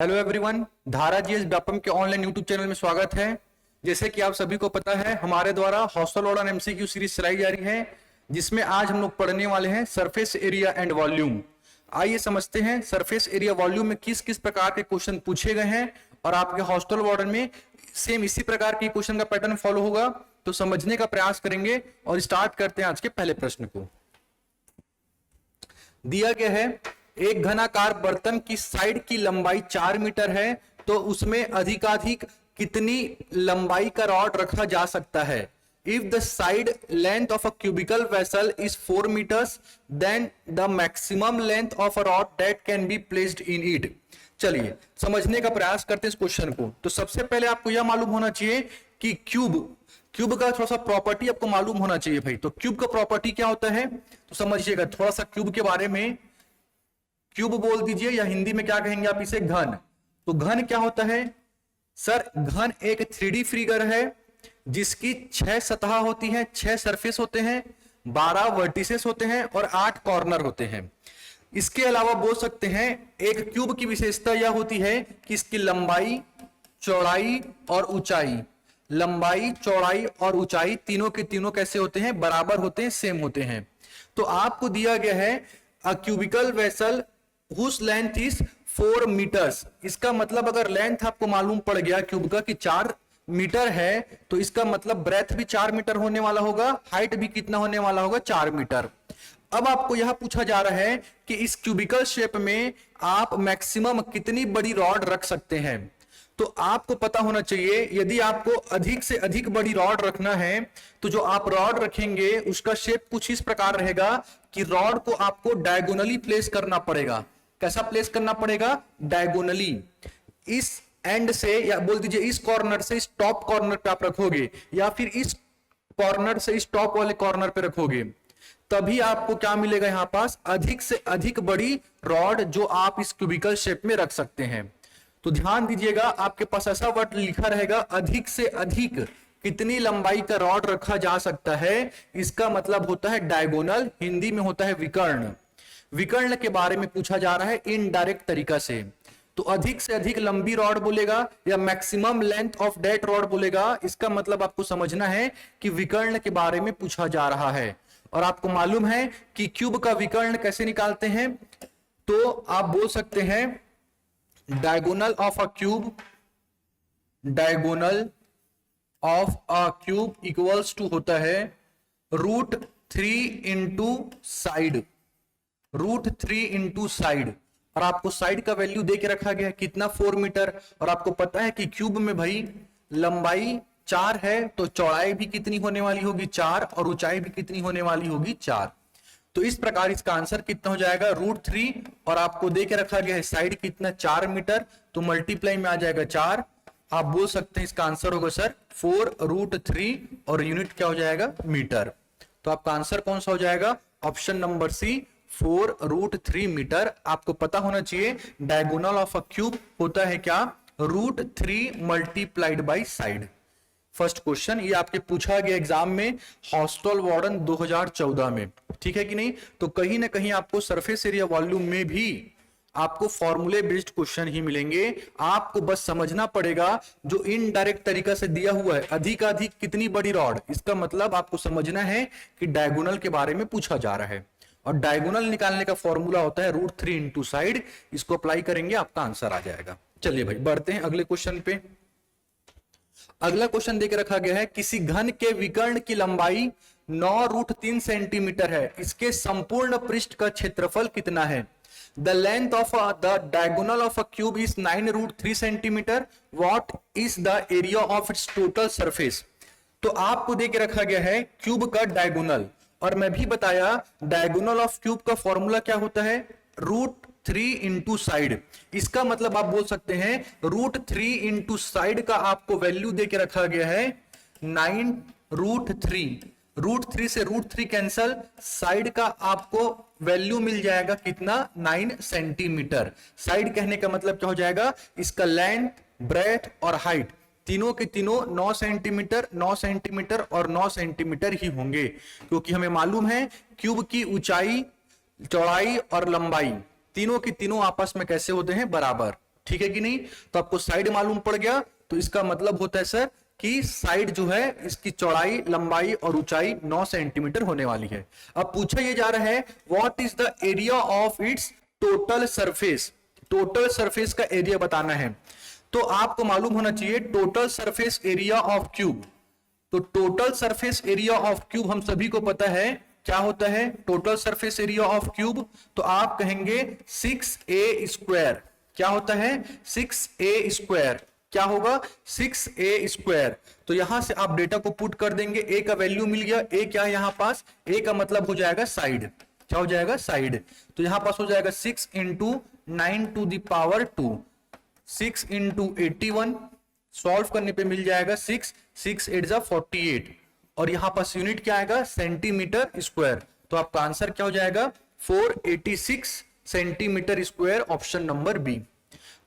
Hello everyone, धारा GS Vyapam के online YouTube channel में स्वागत है। जैसे कि आप सभी को पता है, हमारे द्वारा हॉस्टल ऑर्डर एमसीक्यू सीरीज चलाई जा रही है, जिसमें आज हम लोग पढ़ने वाले हैं सरफेस एरिया एंड वॉल्यूम। आइए समझते हैं सरफेस एरिया वॉल्यूम में किस किस प्रकार के क्वेश्चन पूछे गए हैं और आपके हॉस्टल ऑर्डर में सेम इसी प्रकार के क्वेश्चन का पैटर्न फॉलो होगा। तो समझने का प्रयास करेंगे और स्टार्ट करते हैं आज के पहले प्रश्न को। दिया गया है एक घनाकार बर्तन की साइड की लंबाई 4 मीटर है, तो उसमें अधिकाधिक कितनी लंबाई का रॉड रखा जा सकता है। If the side length of a cubical vessel is 4 metres, then the maximum length of a rod that can be placed in it. चलिए समझने का प्रयास करते हैं इस क्वेश्चन को। तो सबसे पहले आपको यह मालूम होना चाहिए कि क्यूब का थोड़ा सा प्रॉपर्टी आपको मालूम होना चाहिए भाई। तो क्यूब का प्रॉपर्टी क्या होता है तो समझिएगा थोड़ा सा क्यूब के बारे में। क्यूब बोल दीजिए या हिंदी में क्या कहेंगे आप इसे, घन। तो घन क्या होता है सर? घन एक 3D फिगर है जिसकी 6 सतह होती हैं, 6 सरफेस होते हैं, 12 वर्टिसेस होते हैं और 8 कॉर्नर होते हैं। इसके अलावा बोल सकते हैं एक क्यूब की विशेषता यह होती है कि इसकी लंबाई, चौड़ाई और ऊंचाई, लंबाई, चौड़ाई और ऊंचाई तीनों के तीनों कैसे होते हैं? बराबर होते हैं, सेम होते हैं। तो आपको दिया गया है a cubical vessel whose length is 4 metres. इसका मतलब अगर लेंथ आपको मालूम पड़ गया क्यूब का कि 4 मीटर है, तो इसका मतलब ब्रेथ भी 4 मीटर होने वाला होगा, हाइट भी कितना होने वाला होगा? 4 मीटर। अब आपको यह पूछा जा रहा है कि इस क्यूबिकल शेप में आप मैक्सिमम कितनी बड़ी रॉड रख सकते हैं। तो आपको पता होना चाहिए यदि आपको अधिक से अधिक बड़ी रॉड रखना है तो जो आप रॉड रखेंगे उसका शेप कुछ इस प्रकार रहेगा कि रॉड को आपको डायगोनली प्लेस करना पड़ेगा। कैसा प्लेस करना पड़ेगा? डायगोनली। इस एंड से या बोल दीजिए इस कॉर्नर से इस टॉप कॉर्नर पे आप रखोगे या फिर इस कॉर्नर से इस टॉप वाले कॉर्नर पे रखोगे, तभी आपको क्या मिलेगा? यहां पास अधिक से अधिक बड़ी रॉड जो आप इस क्यूबिकल शेप में रख सकते हैं। तो ध्यान दीजिएगा आपके पास ऐसा वर्ड लिखा रहेगा अधिक से अधिक कितनी लंबाई का रॉड रखा जा सकता है। इसका मतलब होता है डायगोनल, हिंदी में होता है विकर्ण। विकर्ण के बारे में पूछा जा रहा है इनडायरेक्ट तरीका से। तो अधिक से अधिक लंबी रॉड बोलेगा या maximum length of that rod बोलेगा, इसका मतलब आपको समझना है कि विकर्ण के बारे में पूछा जा रहा है। और आपको मालूम है कि क्यूब का विकर्ण कैसे निकालते हैं, तो आप बोल सकते हैं diagonal of a cube, diagonal of a cube equals to होता है √3 इंटू साइड, √3 इंटू साइड। और आपको साइड का वैल्यू दे के रखा गया है कितना? 4 मीटर। और आपको पता है कि क्यूब में भाई लंबाई 4 है तो चौड़ाई भी कितनी होने वाली होगी? 4, और ऊंचाई भी कितनी होने वाली होगी? 4। तो इस प्रकार इसका आंसर कितना हो जाएगा? √3। और आपको दे के रखा गया है साइड कितना? 4 मीटर, तो मल्टीप्लाई में आ जाएगा 4। आप बोल सकते हैं इसका आंसर होगा सर 4√3 और यूनिट क्या हो जाएगा? मीटर। तो आपका आंसर कौन सा हो जाएगा? Option number C, 4√3 metre. आपको पता होना चाहिए डायगोनल ऑफ अ क्यूब होता है क्या? √3 multiplied by side. First question ये आपके पूछा गया एग्जाम में हॉस्टल वार्डन 2014 में, ठीक है कि नहीं? तो कहीं ना कहीं आपको सरफेस एरिया वॉल्यूम में भी आपको फॉर्मूले बेस्ड क्वेश्चन ही मिलेंगे। आपको बस समझना पड़ेगा जो इनडायरेक्ट तरीका से दिया हुआ है अधिकाधिक कितनी बड़ी रॉड, इसका मतलब आपको समझना है कि डायगोनल के बारे में पूछा जा रहा है। और डायगोनल निकालने का फॉर्मूला होता है √3 इंटू साइड। इसको अप्लाई करेंगे आपका आंसर आ जाएगा। चलिए भाई बढ़ते हैं अगले क्वेश्चन पे। अगला क्वेश्चन देके रखा गया है किसी घन के विकर्ण की लंबाई 9√3 सेंटीमीटर है, इसके संपूर्ण पृष्ठ का क्षेत्रफल कितना है? The length of the diagonal of a cube is 9√3 centimetre. What is the area of its total surface? तो आपको देके रखा गया है क्यूब का डायगोनल, और मैं भी बताया डायगोनल ऑफ क्यूब का फॉर्मूला क्या होता है? √3 इंटू साइड। इसका मतलब आप बोल सकते हैं √3 इंटू साइड का आपको वैल्यू दे के रखा गया है 9√3। √3 से √3 कैंसल, साइड का आपको वैल्यू मिल जाएगा कितना? 9 सेंटीमीटर। साइड कहने का मतलब क्या हो जाएगा? इसका लेंथ, ब्रेथ और हाइट तीनों के तीनों 9 सेंटीमीटर, 9 सेंटीमीटर और 9 सेंटीमीटर ही होंगे, क्योंकि हमें मालूम है क्यूब की ऊंचाई, चौड़ाई और लंबाई तीनों की तीनों आपस में कैसे होते हैं? बराबर। ठीक है कि नहीं? तो आपको साइड मालूम पड़ गया, तो इसका मतलब होता है सर कि साइड जो है इसकी चौड़ाई, लंबाई और ऊंचाई 9 सेंटीमीटर होने वाली है। अब पूछा ये जा रहा है what is the area of its total surface. Total surface का एरिया बताना है, तो आपको मालूम होना चाहिए total surface area of cube. तो total surface area of cube हम सभी को पता है क्या होता है, total surface area of cube, तो आप कहेंगे 6a स्क्वायर। क्या होता है? 6a square. क्या होगा? 6a square. तो यहां से आप डेटा को पुट कर देंगे, a का वैल्यू मिल गया। a क्या है यहां पास? a का मतलब हो जाएगा साइड। क्या हो जाएगा? साइड। तो यहां पास हो जाएगा 6 into 9 to the power 2, 6 into 81, solve करने पे मिल जाएगा 6, 6 8 जा 48, और यहां पास यूनिट क्या आएगा? Centimetre square. तो आपका आंसर क्या हो जाएगा? 486 centimetre square, option number B.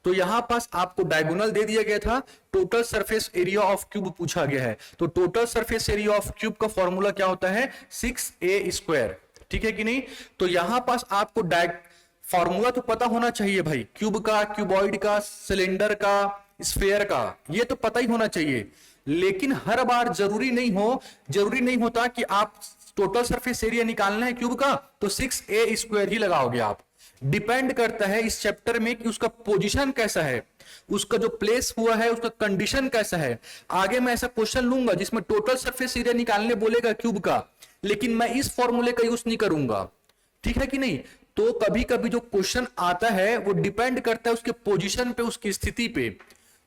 तो यहां पास आपको डायगोनल दे दिया गया था, total surface area of cube पूछा गया है। तो total surface area of cube का फॉर्मूला क्या होता है? 6a square. ठीक है कि नहीं? तो यहां पास आपको फॉर्मूला तो पता होना चाहिए भाई, क्यूब का, क्यूबॉइड का, सिलेंडर का, स्फेयर का, ये तो पता ही होना चाहिए। लेकिन हर बार जरूरी नहीं होता कि आप टोटल सरफेस एरिया निकालना है क्यूब का तो 6a स्क्वायर ही लगाओगे आप। डिपेंड करता है इस चैप्टर में कि उसका पोजीशन कैसा है, उसका जो प्लेस हुआ है उसका कंडीशन कैसा है। आगे मैं ऐसा क्वेश्चन लूंगा जिसमें टोटल सरफेस एरिया निकालने बोलेगा क्यूब का, लेकिन मैं इस फॉर्मूले का यूज नहीं करूंगा। ठीक है कि नहीं? तो कभी कभी जो क्वेश्चन आता है वो डिपेंड करता है उसके पोजीशन पे, उसकी स्थिति पे।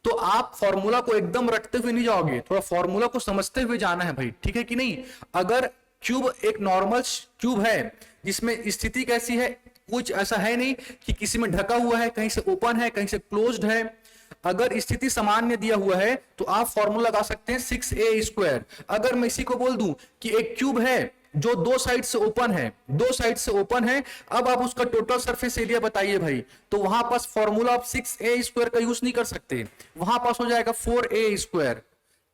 तो आप फॉर्मूला को एकदम रटते हुए नहीं जाओगे, थोड़ा फॉर्मूला को समझते हुए जाना है भाई। ठीक है कि नहीं? अगर क्यूब एक नॉर्मल क्यूब है जिसमें स्थिति कैसी है, कुछ ऐसा है नहीं कि किसी में ढका हुआ है, कहीं से ओपन है, कहीं से क्लोज्ड है। अगर स्थिति सामान्य दिया हुआ है तो आप फॉर्मूला लगा सकते हैं 6a स्क्वायर। अगर मैं इसी को बोल दूं कि एक क्यूब है जो दो साइड से ओपन है, दो साइड से ओपन है, अब आप उसका टोटल सरफेस एरिया बताइए भाई, तो वहां पास फॉर्मूला आप 6a स्क्वायर का यूज नहीं कर सकते, वहां पास हो जाएगा 4a स्क्वायर।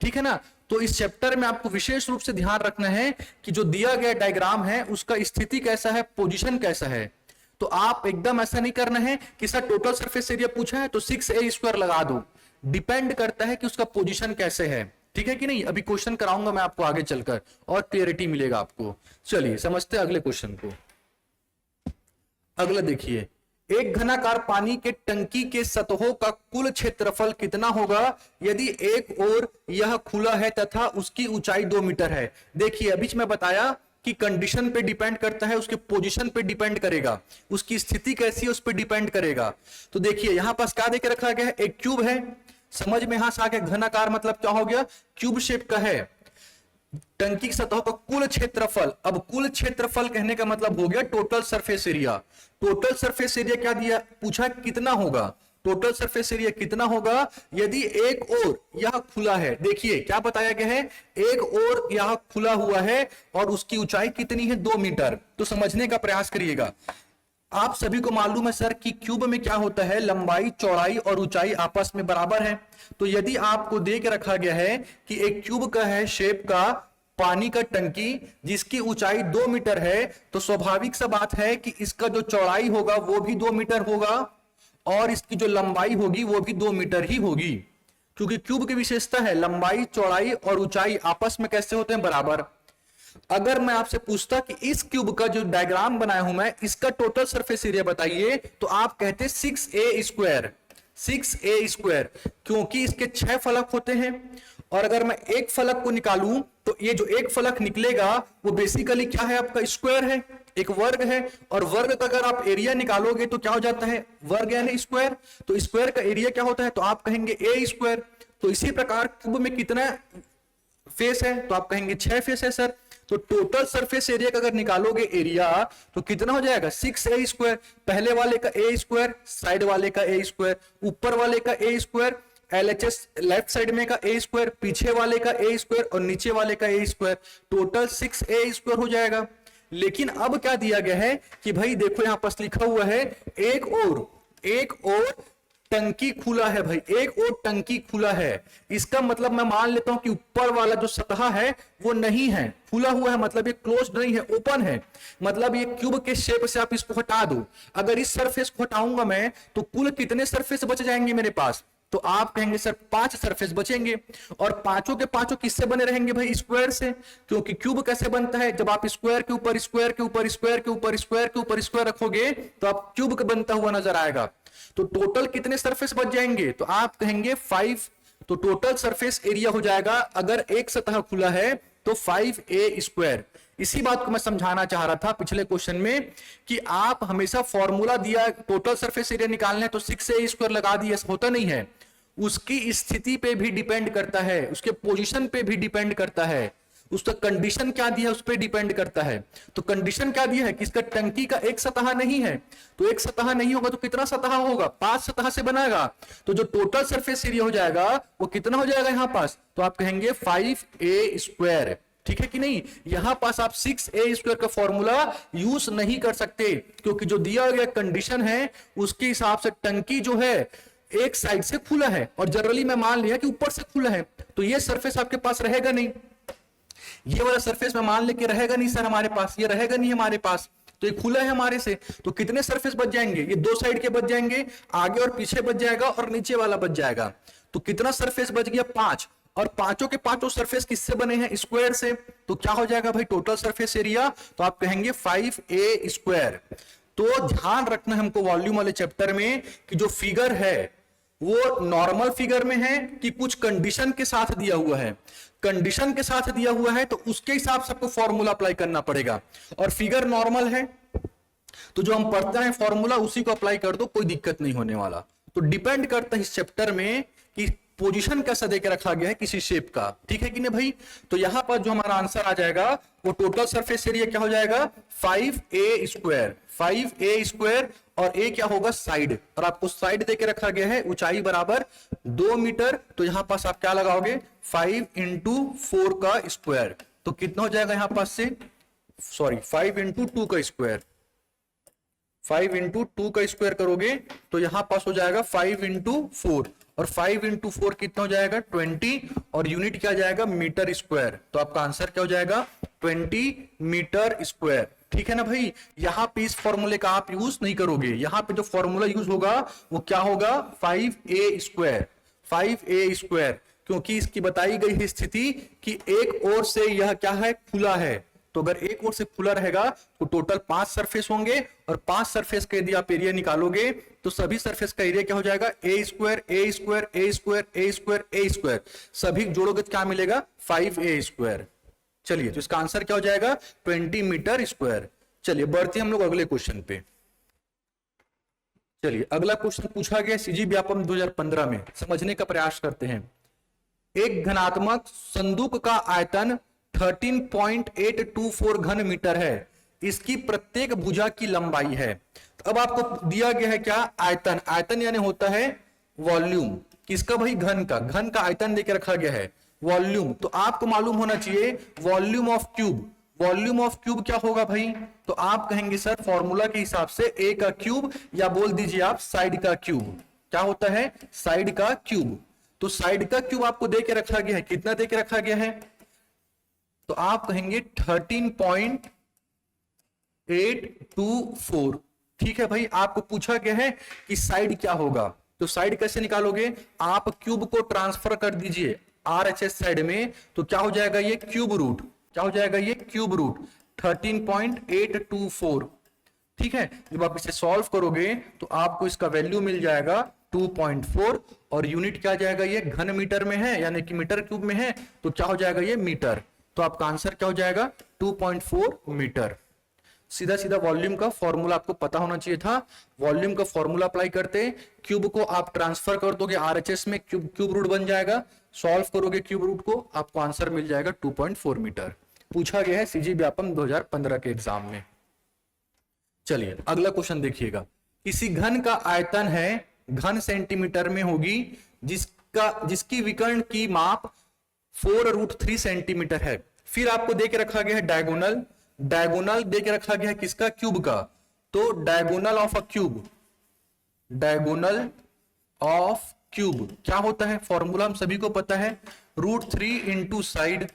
ठीक है ना? तो इस चैप्टर में आपको विशेष रूप से ध्यान रखना है कि जो दिया गया डायग्राम है उसका स्थिति कैसा है, पोजीशन कैसा है। तो आप एकदम ऐसा नहीं करना है कि सर टोटल सरफेस एरिया पूछा है तो 6a स्क्वायर लगा दो। डिपेंड करता है कि उसका पोजीशन कैसे है। ठीक है कि नहीं? अभी क्वेश्चन कराऊंगा मैं आपको आगे चलकर और क्लियरिटी मिलेगा आपको। चलिए समझते हैं अगले क्वेश्चन को। अगला देखिए, एक घनाकार पानी के टंकी के सतहों का कुल क्षेत्रफल कितना होगा यदि एक ओर यह खुला है तथा उसकी ऊंचाई 2 मीटर है। देखिए अभी मैं बताया कि कंडीशन पे डिपेंड करता है, उसके पोजीशन पे डिपेंड करेगा, उसकी स्थिति कैसी है उस पे डिपेंड करेगा। तो देखिए यहां पास क्या देके रखा गया है, एक क्यूब है, समझ में यहां से आ गया। घनाकार मतलब क्या हो गया? क्यूब शेप का है। टंकी की सतह का कुल क्षेत्रफल, अब कुल क्षेत्रफल कहने का मतलब हो गया total surface area. Total surface area क्या दिया, पूछा कितना होगा, टोटल सरफेस एरिया कितना होगा यदि एक ओर यह खुला है। देखिए क्या बताया गया है, एक ओर यह खुला हुआ है और उसकी ऊंचाई कितनी है, 2 मीटर। तो समझने का प्रयास करिएगा। आप सभी को मालूम है सर कि क्यूब में क्या होता है, लंबाई, चौड़ाई और ऊंचाई आपस में बराबर है। तो यदि आपको दे के रखा गया है कि एक क्यूब का है शेप का पानी का टंकी जिसकी ऊंचाई 2 मीटर है, तो स्वाभाविक सा बात है कि इसका जो चौड़ाई होगा वो भी 2 मीटर होगा और इसकी जो लंबाई होगी वो भी 2 मीटर ही होगी, क्योंकि क्यूब की विशेषता है लंबाई, चौड़ाई और ऊंचाई आपस में कैसे होते हैं, बराबर। अगर मैं आपसे पूछता कि इस क्यूब का जो डायग्राम बनाया हूं मैं, इसका टोटल सरफेस एरिया बताइए, तो आप कहते 6a स्क्वायर, 6a स्क्वायर, क्योंकि इसके 6 फलक होते हैं और अगर मैं एक फलक को निकालूं तो ये जो एक फलक निकलेगा वो बेसिकली क्या है, आपका स्क्वायर है, एक वर्ग है। और वर्ग का अगर आप एरिया निकालोगे तो क्या हो जाता है, वर्ग यानी स्क्वायर। तो स्क्वायर का एरिया क्या होता है, तो आप कहेंगे a स्क्वायर। तो इसी प्रकार क्यूब में कितना फेस है, तो आप कहेंगे 6 फेस है सर। तो टोटल सरफेस एरिया का अगर निकालोगे एरिया तो कितना हो जाएगा, 6a स्क्वायर। पहले वाले का a स्क्वायर, साइड वाले का a स्क्वायर, ऊपर वाले का a square, LHS left side में का a स्क्वायर, पीछे वाले का a स्क्वायर और नीचे वाले का a square, total 6a square हो जाएगा। लेकिन अब क्या दिया गया है कि भाई देखो यहां पास लिखा हुआ है एक और टंकी खुला है भाई, एक और टंकी खुला है, इसका मतलब मैं मान लेता हूं कि ऊपर वाला जो सतह है वो नहीं है, खुला हुआ है, मतलब ये क्लोज्ड नहीं है, ओपन है। मतलब ये क्यूब के शेप से आप इसको हटा दो, अगर इस सरफेस को हटाऊंगा मैं तो कुल कितने सरफेस बच जाएंगे मेरे पास? तो आप कहेंगे सर 5 सरफेस बचेंगे, और पांचों के पांचों किससे बने रहेंगे भाई? स्क्वायर से, क्योंकि क्यूब कैसे बनता है? जब आप स्क्वायर के ऊपर स्क्वायर के ऊपर स्क्वायर के ऊपर स्क्वायर के ऊपर स्क्वायर रखोगे तो आप क्यूब का बनता हुआ नजर आएगा। तो टोटल कितने सरफेस बच जाएंगे? तो आप कहेंगे 5। तो टोटल सरफेस एरिया हो जाएगा, अगर एक सतह खुला है तो 5a²। इसी बात को मैं समझाना चाह रहा था पिछले क्वेश्चन में कि आप हमेशा फॉर्मूला दिया टोटल सरफेस एरिया निकालना है तो 6a² लगा दिए, होता नहीं है। उसकी स्थिति पे भी डिपेंड करता है, उसके पोजीशन पे भी डिपेंड करता है, उसका कंडीशन क्या दिया है उस पर डिपेंड करता है। तो कंडीशन क्या दिया है कि इसका टंकी का एक सतह नहीं है, तो एक सतह नहीं होगा तो कितना सतह होगा? 5 सतह से बनेगा, तो जो टोटल सरफेस एरिया हो जाएगा वो कितना हो जाएगा यहां पास? तो आप कहेंगे 5a²। ठीक है कि नहीं? यहां पास आप 6a² का फॉर्मूला यूज नहीं कर सकते, क्योंकि जो दिया गया कंडीशन है उसके हिसाब से टंकी जो है एक साइड से खुला है, और जनरली मैं मान लिया कि ऊपर से खुला है, तो ये सरफेस आपके पास रहेगा नहीं, ये वाला सरफेस में मान लेके रहेगा नहीं सर हमारे पास, ये रहेगा नहीं हमारे पास, तो ये खुला है हमारे से। तो कितने सरफेस बच जाएंगे? ये 2 साइड के बच जाएंगे, आगे और पीछे बच जाएगा और नीचे वाला बच जाएगा। तो कितना सरफेस बच गया? 5। और पांचों के पांचों सरफेस किससे बने हैं? स्क्वायर से। तो क्या हो जाएगा भाई टोटल सरफेस एरिया? तो आप कहेंगे 5a²। तो ध्यान रखना हमको वॉल्यूम वाले चैप्टर में कि जो फिगर है वो नॉर्मल फिगर में है कि कुछ कंडीशन के साथ दिया हुआ है। कंडीशन के साथ दिया हुआ है तो उसके हिसाब से आपको फॉर्मूला अप्लाई करना पड़ेगा, और फिगर नॉर्मल है तो जो हम पढ़ते हैं फॉर्मूला उसी को अप्लाई कर दो, कोई दिक्कत नहीं होने वाला। तो डिपेंड करता है इस चैप्टर में कि पोजीशन कैसा देके रखा गया है किसी शेप का। ठीक है कि नहीं भाई? तो यहां पर जो हमारा आंसर आ जाएगा वो टोटल सरफेस एरिया क्या हो जाएगा? 5a²। 5a², और ए क्या होगा? साइड, और आपको साइड देके रखा गया है ऊंचाई बराबर 2 मीटर। तो यहां पास आप क्या लगाओगे? 5 × 4 का स्क्वायर। तो कितना हो जाएगा यहां पास से? सॉरी 5 × 2 का स्क्वायर। 5 × 2 का स्क्वायर करोगे तो यहां पास हो जाएगा 5 × 4, और 5 × 4 कितना हो जाएगा? 20, और यूनिट क्या जाएगा? Metre square. तो आपका आंसर क्या हो जाएगा? 20 मीटर स्क्वायर। ठीक है ना भाई? यहां पे इस फॉर्मूले का आप यूज नहीं करोगे, यहां पे जो फॉर्मूला यूज होगा वो क्या होगा? 5a²। 5a², क्योंकि इसकी बताई गई है स्थिति कि एक ओर से यह क्या है? खुला है। तो अगर एक ओर से खुला रहेगा तो टोटल 5 सरफेस होंगे, और 5 सरफेस का यदि आप एरिया निकालोगे तो सभी सरफेस का एरिया क्या हो जाएगा? a², a², a², a², a², सभी जोड़ोगे तो क्या मिलेगा? 5a²। चलिए, तो इसका आंसर क्या हो जाएगा? 20 मीटर स्क्वायर। चलिए बढ़ते हैं हम लोग अगले क्वेश्चन पे। चलिए अगला क्वेश्चन पूछा गया सीजी व्यापम 2015 में, समझने का प्रयास करते हैं। एक घनात्मक संदूक का आयतन 13.824 घन मीटर है, इसकी प्रत्येक भुजा की लंबाई है। तो अब आपको दिया गया है क्या? आयतन। आयतन यानी होता है वॉल्यूम, किसका भाई? घन का। घन का आयतन देके रखा गया है वॉल्यूम। तो आपको मालूम होना चाहिए volume of cube. Volume of cube क्या होगा भाई? तो आप कहेंगे सर फॉर्मूला के हिसाब से ए का क्यूब, या बोल दीजिए आप साइड का क्यूब। क्या होता है? साइड का क्यूब। तो साइड का क्यूब आपको देके रखा गया है, कितना देके रखा गया है? तो आप कहेंगे 13.824। ठीक है भाई? आपको पूछा गया है कि साइड क्या होगा, तो साइड कैसे निकालोगे? आप क्यूब को ट्रांसफर कर दीजिए RHS साइड में, तो क्या हो जाएगा? ये क्यूब रूट। क्या हो जाएगा? ये क्यूब रूट 13.824। ठीक है? जब आप इसे सॉल्व करोगे तो आपको इसका वैल्यू मिल जाएगा 2.4, और यूनिट क्या जाएगा? ये घन मीटर में है, यानी कि मीटर क्यूब में है, तो क्या हो जाएगा? ये मीटर। तो आपका आंसर क्या हो जाएगा? 2.4 मीटर। सीधा सीधा वॉल्यूम का फॉर्मूला आपको पता होना चाहिए था। वॉल्यूम का फॉर्मूला अप्लाई करते, क्यूब को आप ट्रांसफर कर दोगे RHS में, क्यूब रूट बन जाएगा। सॉल्व करोगे क्यूब रूट को, आपको आंसर मिल जाएगा 2.4 मीटर। पूछा गया है सीजी व्यापम 2015 के एग्जाम में। चलिए अगला क्वेश्चन देखिएगा। किसी घन का आयतन है, घन सेंटीमीटर में होगी, जिसकी विकर्ण की माप 4√3 सेंटीमीटर है। फिर आपको देके रखा गया है डायगोनल। डायगोनल देके रखा गया है किसका? क्यूब का। तो diagonal of a cube, diagonal of cube क्या होता है, फॉर्मूला हम सभी को पता है, √3 इंटू साइड,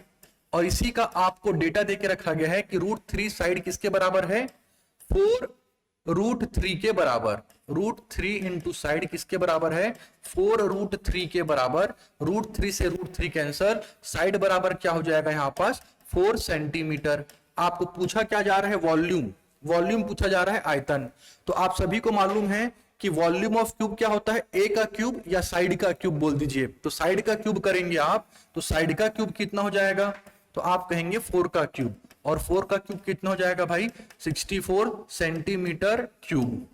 और इसी का आपको डेटा देके रखा गया है कि √3 साइड किसके बराबर है, 4√3 के बराबर। √3 इंटू साइड किसके बराबर है, 4√3 के बराबर। √3 से √3 कैंसल, साइड बराबर क्या हो जाएगा यहाँ पास 4 सेंटीमीटर। आपको पूछा क्या जा रहा है, वॉल्यूम, वॉल्यूम पूछा जा रहा है, आयतन। तो आप सभी को मालूम है कि वॉल्यूम ऑफ क्यूब क्या होता है, ए का क्यूब या साइड का क्यूब बोल दीजिए। तो साइड का क्यूब करेंगे आप, तो साइड का क्यूब कितना हो जाएगा, तो आप कहेंगे 4 का क्यूब, और 4 का क्यूब कितना हो जाएगा भाई 64 सेंटीमीटर क्यूब।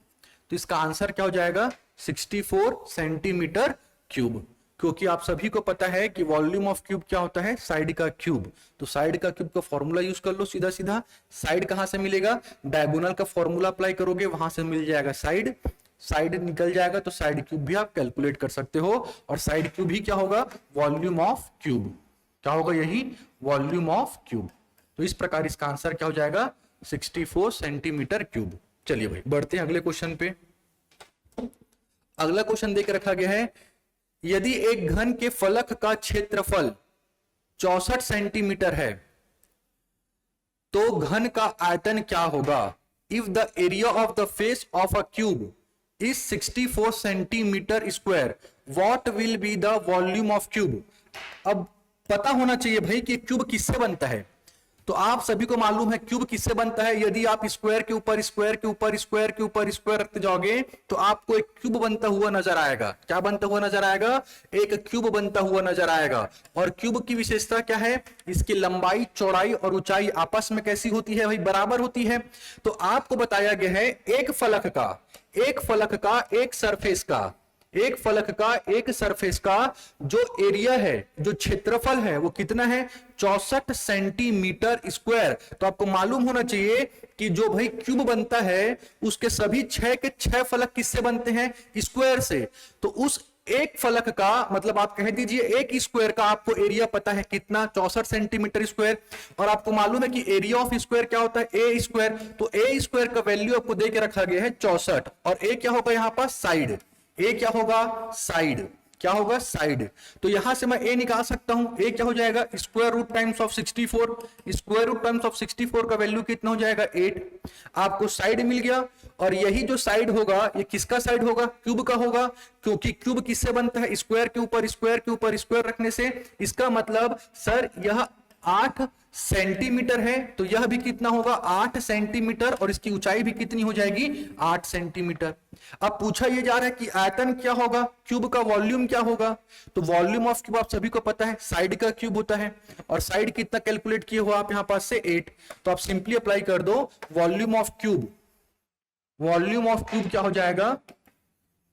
तो इसका आंसर क्या हो जाएगा 64 सेंटीमीटर क्यूब, क्योंकि आप सभी को पता है कि वॉल्यूम ऑफ क्यूब क्या होता है, साइड का क्यूब। तो साइड का क्यूब का फॉर्मूला यूज कर लो सीधा सीधा। साइड कहां से मिलेगा, डायगोनल का फॉर्मूला अप्लाई करोगे, वहां से मिल जाएगा साइड, साइड निकल जाएगा तो साइड क्यूब भी आप कैलकुलेट कर सकते हो। और साइड क्यूब ही क्या होगा, वॉल्यूम ऑफ क्यूब, क्या होगा यही वॉल्यूम ऑफ क्यूब। तो इस प्रकार इसका आंसर क्या हो जाएगा 64 सेंटीमीटर क्यूब। चलिए भाई बढ़ते हैं अगले क्वेश्चन पे। अगला क्वेश्चन देख रखा गया है, यदि एक घन के फलक का क्षेत्रफल 64 सेंटीमीटर है तो घन का आयतन क्या होगा। If the area of the face of a cube is 64 centimetre square, what will be the volume of cube. अब पता होना चाहिए भाई कि क्यूब किससे बनता है। तो आप सभी को मालूम है क्यूब किससे बनता है, यदि आप स्क्वायर के ऊपर स्क्वायर के ऊपर स्क्वायर के ऊपर स्क्वायर रखते जाओगे तो आपको एक क्यूब बनता हुआ नजर आएगा। क्या बनता हुआ नजर आएगा, एक क्यूब बनता हुआ नजर आएगा। और क्यूब की विशेषता क्या है, इसकी लंबाई चौड़ाई और ऊंचाई आपस में कैसी होती है भाई, बराबर होती है। तो आपको बताया गया है एक फलक का एक सरफेस का, एक फलक का एक सरफेस का जो एरिया है, जो क्षेत्रफल है वो कितना है 64 सेंटीमीटर स्क्वायर। तो आपको मालूम होना चाहिए कि जो भाई क्यूब बनता है उसके सभी 6 के 6 फलक किससे बनते हैं, स्क्वायर से। तो उस एक फलक का मतलब आप कह दीजिए एक स्क्वायर का आपको एरिया पता है कितना 64 सेंटीमीटर स्क्वायर। और आपको मालूम है कि एरिया ऑफ स्क्वायर क्या होता है ए स्क्वायर। तो ए स्क्वायर का वैल्यू आपको दे के रखा गया है 64, और ए क्या होगा यहाँ पास साइड, ए क्या होगा साइड, क्या होगा साइड। तो यहां से मैं ए निकाल सकता हूं, ए क्या हो जाएगा square root times of 64, square root times of 64 का वैल्यू कितना हो जाएगा 8। आपको साइड मिल गया, और यही जो साइड होगा ये किसका साइड होगा, क्यूब का होगा, क्योंकि क्यूब किससे बनता है स्क्वायर के ऊपर स्क्वायर के ऊपर स्क्वायर रखने से। इसका मतलब सर यह 8 सेंटीमीटर है तो यह भी कितना होगा 8 सेंटीमीटर, और इसकी ऊंचाई भी कितनी हो जाएगी 8 सेंटीमीटर। अब पूछा यह जा रहा है कि आयतन क्या होगा, क्यूब का वॉल्यूम क्या होगा। तो वॉल्यूम ऑफ क्यूब आप सभी को पता है साइड का क्यूब होता है, और साइड कितना कैलकुलेट किए हो आप यहां पास से 8। तो आप सिंपली अप्लाई कर दो volume of cube, volume of cube क्या हो जाएगा,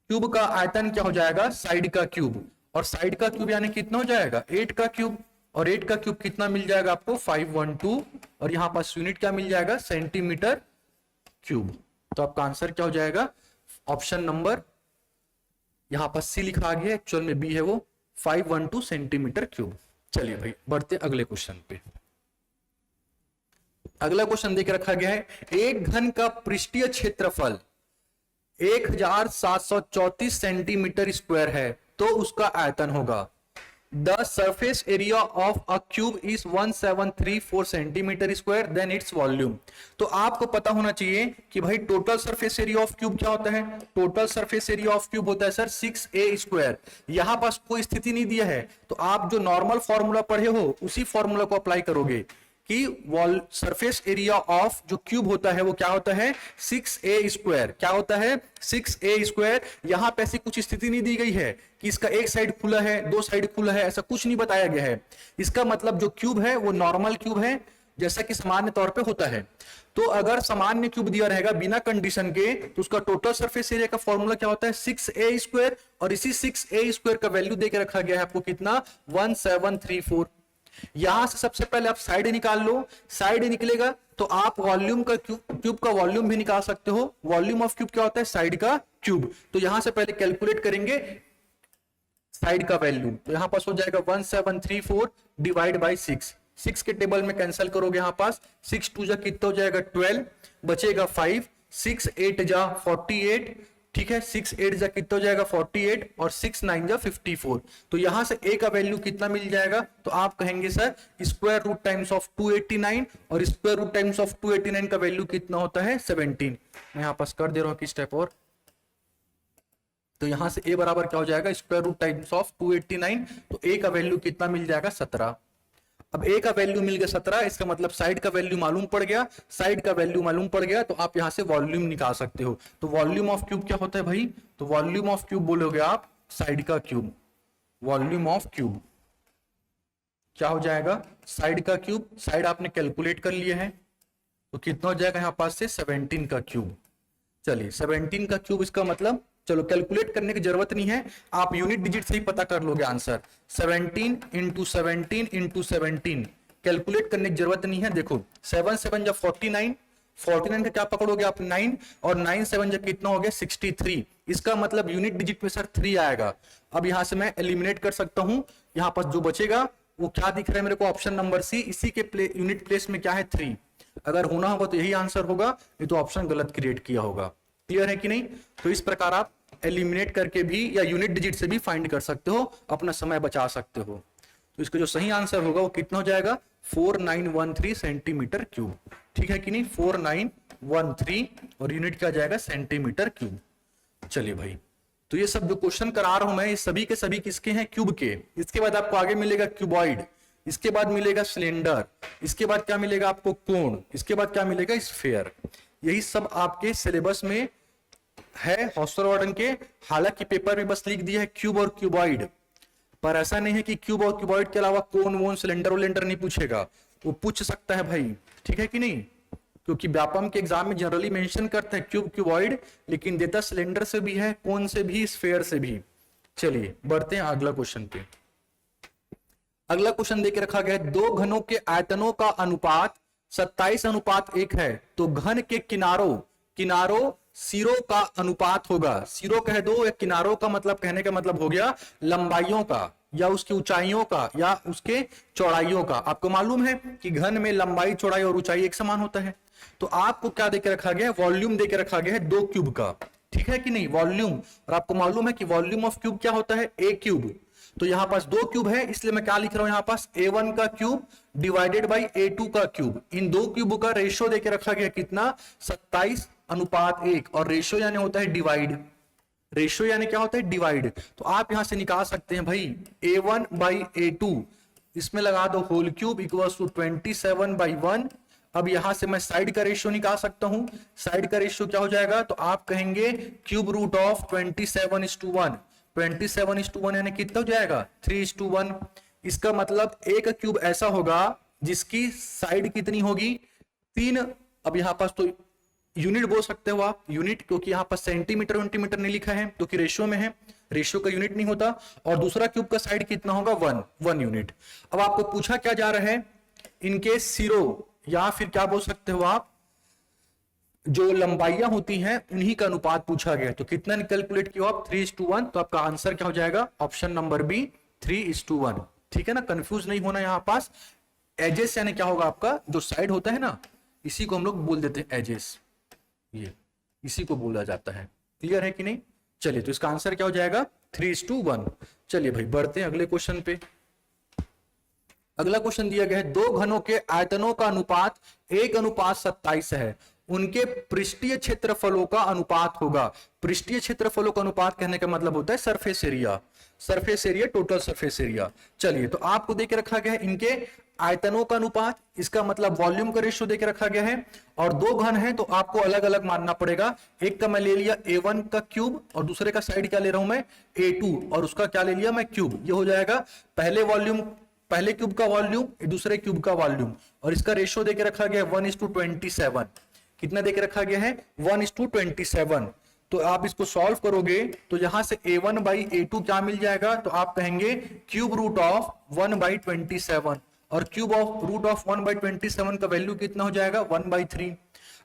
क्यूब का आयतन क्या हो जाएगा साइड का क्यूब, और साइड का क्यूब यानी कितना हो जाएगा 8 का क्यूब, और 8 का क्यूब कितना मिल जाएगा आपको 512, और यहां पास यूनिट क्या मिल जाएगा सेंटीमीटर क्यूब। तो आपका आंसर क्या हो जाएगा ऑप्शन नंबर, यहां पास सी लिखा गया एक्चुअल में बी है वो 512 सेंटीमीटर क्यूब। चलिए भाई बढ़ते अगले क्वेश्चन पे। अगला क्वेश्चन देख रखा गया है, एक घन का पृष्ठीय क्षेत्रफल 1734 सेंटीमीटर स्क्वायर है तो उसका आयतन होगा। The surface area of a cube is 1734 centimetre square, then its volume. तो आपको पता होना चाहिए कि भाई total surface area of cube क्या होता है, total surface area of cube होता है सर 6a स्क्वायर। यहां पास कोई स्थिति नहीं दिया है, तो आप जो नॉर्मल फॉर्मूला पढ़े हो उसी फॉर्मूला को अप्लाई करोगे कि वॉल सरफेस एरिया ऑफ जो क्यूब होता है वो क्या होता है 6a स्क्वायर, क्या होता है 6a स्क्वायर। यहां पे ऐसी कुछ स्थिति नहीं दी गई है कि इसका एक साइड खुला है दो साइड खुला है, ऐसा कुछ नहीं बताया गया है। इसका मतलब जो क्यूब है वो नॉर्मल क्यूब है जैसा कि सामान्य तौर पे होता है। तो अगर सामान्य क्यूब दिया रहेगा बिना कंडीशन के तो उसका टोटल सरफेस एरिया का फॉर्मूला क्या होता है 6a स्क्वायर, और इसी 6a स्क्वायर का वैल्यू देके रखा गया है आपको कितना 1734। यहां से सबसे पहले आप साइड निकाल लो, साइड निकलेगा तो आप वॉल्यूम का क्यूब का वॉल्यूम भी निकाल सकते हो। वॉल्यूम ऑफ क्यूब क्या होता है साइड का क्यूब। तो यहां से पहले कैलकुलेट करेंगे साइड का वैल्यू, तो यहां पास हो जाएगा 1734 डिवाइड बाई 6, 6 के टेबल में कैंसिल करोगे यहां पास 6 2 जा कितना हो जाएगा 12, बचेगा 5, 6 8 जा 48, ठीक है, 6 8 जा कितना हो जाएगा 48 और 6 9 जा 54। तो यहां से a का वैल्यू कितना मिल जाएगा, तो आप कहेंगे sir square root times of 289 और स्क्वायर रूट टाइम्स ऑफ 289 का वैल्यू कितना होता है 17। मैं यहां पास कर दे रहा हूं कि स्टेप और, तो यहां से a बराबर क्या हो जाएगा स्क्वायर रूट टाइम्स ऑफ 289, तो a का वैल्यू कितना मिल जाएगा 17। अब a का वैल्यू मिल गया 17, इसका मतलब साइड का वैल्यू मालूम पड़ गया, साइड का वैल्यू मालूम पड़ गया तो आप यहां से वॉल्यूम निकाल सकते हो। तो वॉल्यूम ऑफ क्यूब क्या होता है भाई, तो वॉल्यूम ऑफ क्यूब बोलोगे आप साइड का क्यूब, वॉल्यूम ऑफ क्यूब क्या हो जाएगा साइड का क्यूब। साइड आपने कैलकुलेट कर लिया है तो कितना हो जाएगा यहां पास से 17 का क्यूब। चलिए 17 का क्यूब, इसका मतलब चलो कैलकुलेट करने की जरूरत नहीं है, आप यूनिट डिजिट से ही पता कर लोगे आंसर। 17 इंटू 17 इंटू 17 कैलकुलेट करने की जरूरत नहीं है। देखो 7 7 जब 49, 49 का क्या पकड़ोगे आप 9 और 9 7 जब कितना हो गया 63। इसका मतलब यूनिट डिजिट में सर 3 आएगा। अब यहां से मैं एलिमिनेट कर सकता हूं, यहां पर जो बचेगा वो क्या दिख रहा है मेरे को ऑप्शन नंबर सी, इसी के यूनिट प्लेस में क्या है 3। अगर होना होगा तो यही आंसर होगा, ये तो ऑप्शन गलत क्रिएट किया होगा। क्लियर है कि नहीं। तो इस प्रकार आप एलिमिनेट करके भी या यूनिट डिजिट से भी फाइंड कर सकते हो, अपना समय बचा सकते हो। तो इसका जो सही आंसर होगा वो कितना हो जाएगा 4913 सेंटीमीटर क्यूब। ठीक है कि नहीं 4913 और यूनिट क्या जाएगा सेंटीमीटर क्यूब। चलिए भाई, तो ये सब जो क्वेश्चन करा रहा हूं मैं ये सभी के सभी किसके हैं क्यूब के। इसके बाद आपको आगे मिलेगा क्यूबॉइड, इसके बाद मिलेगा सिलेंडर, इसके बाद क्या मिलेगा आपको कोण, इसके बाद क्या मिलेगा स्फीयर। यही सब आपके सिलेबस में है हॉस्टल वार्डन के। हालांकि पेपर में बस लिख दिया है क्यूब और क्यूबॉइड, पर ऐसा नहीं है कि क्यूब और क्यूबॉइड के अलावा कोण वोन सिलेंडर वलेंडर नहीं पूछेगा, वो पूछ सकता है भाई। ठीक है कि नहीं, क्योंकि व्यापम के एग्जाम में जनरली मेंशन करते हैं क्यूब क्यूबॉइड, लेकिन देता सिलेंडर से भी है, कोण से भी, स्फीयर से भी। चलिए बढ़ते हैं अगला क्वेश्चन पे। अगला क्वेश्चन देके रखा गया है दो घनों के आयतनों का अनुपात 27:1 है, तो घन के किनारों सिरों का अनुपात होगा। सिरों कह दो या किनारों का मतलब कहने का मतलब हो गया लंबाइयों का या उसकी ऊंचाइयों का या उसके चौड़ाइयों का। आपको मालूम है कि घन में लंबाई चौड़ाई और ऊंचाई एक समान होता है। तो आपको क्या देके रखा गया है वॉल्यूम देके रखा गया है 2 क्यूब का। ठीक है कि नहीं वॉल्यूम, और आपको मालूम है कि वॉल्यूम ऑफ क्यूब क्या होता है a क्यूब। तो यहां पास 2 क्यूब है, इसलिए मैं क्या लिख रहा हूं यहां पास a1 का क्यूब डिवाइडेड बाई a2 का क्यूब। इन 2 क्यूब का रेशियो देके रखा गया कितना 27:1 और रेशियो यानी होता है डिवाइड। रेशियो यानी क्या होता है डिवाइड। तो आप यहां से निकाल सकते हैं भाई a1 बाई a2, इसमें लगा दो होल क्यूब इक्वल्स टू 27/1। अब यहां से मैं साइड का रेशियो निकाल सकता हूं। साइड का रेशियो क्या हो जाएगा, तो आप कहेंगे क्यूब रूट ऑफ 27:1। 27:1 यानी कितना हो जाएगा 3:1। इसका मतलब एक क्यूब ऐसा होगा जिसकी साइड कितनी होगी 3। अब यहां पास तो यूनिट बोल सकते हो आप यूनिट, क्योंकि यहां पर सेंटीमीटर नहीं लिखा है क्योंकि रेशियो में है, रेशियो का यूनिट नहीं होता। और दूसरा क्यूब का साइड कितना होगा 1 यूनिट। अब आपको पूछा क्या जा रहा है इनके सिरों या फिर क्या बोल सकते हो आप जो लंबाइयां होती हैं उन्हीं का अनुपात पूछा गया। तो कितना कैलकुलेट किया आप 3:1। तो आपका आंसर क्या हो जाएगा ऑप्शन नंबर बी 3:1। ठीक है ना, कंफ्यूज नहीं होना। यहां पास एजेस यानी क्या होगा आपका जो साइड होता है ना, इसी को हम लोग बोल देते हैं एजेस, ये इसी को बोला जाता है। क्लियर है कि नहीं। चलिए तो इसका आंसर क्या हो जाएगा 3:1। चलिए भाई बढ़ते हैं अगले क्वेश्चन पे। अगला क्वेश्चन दिया गया है दो घनों के आयतनों का अनुपात 1:27 है, उनके पृष्ठीय क्षेत्रफलों का अनुपात होगा। पृष्ठीय क्षेत्रफलों का अनुपात कहने का मतलब होता है surface area, surface area total surface area. चलिए तो आपको देके रखा गया है इनके आयतनों का अनुपात, इसका मतलब वॉल्यूम का रेशियो देके रखा गया है। और दो घन है तो आपको अलग अलग मानना पड़ेगा। एक का मैं ले लिया a1 का क्यूब और दूसरे का साइड क्या ले रहा हूं मैं a2 और उसका क्या ले लिया मैं क्यूब। ये हो जाएगा पहले क्यूब का वॉल्यूम दूसरे क्यूब का वॉल्यूम, और इसका रेशियो देके रखा गया है 1:27। कितना देके रखा गया है 1:27। तो आप इसको सॉल्व करोगे तो यहां से a1 बाई a2 क्या मिल जाएगा, तो आप कहेंगे क्यूब रूट ऑफ 1/27 और क्यूब ऑफ रूट ऑफ 1/27 का वैल्यू कितना हो जाएगा 1/3।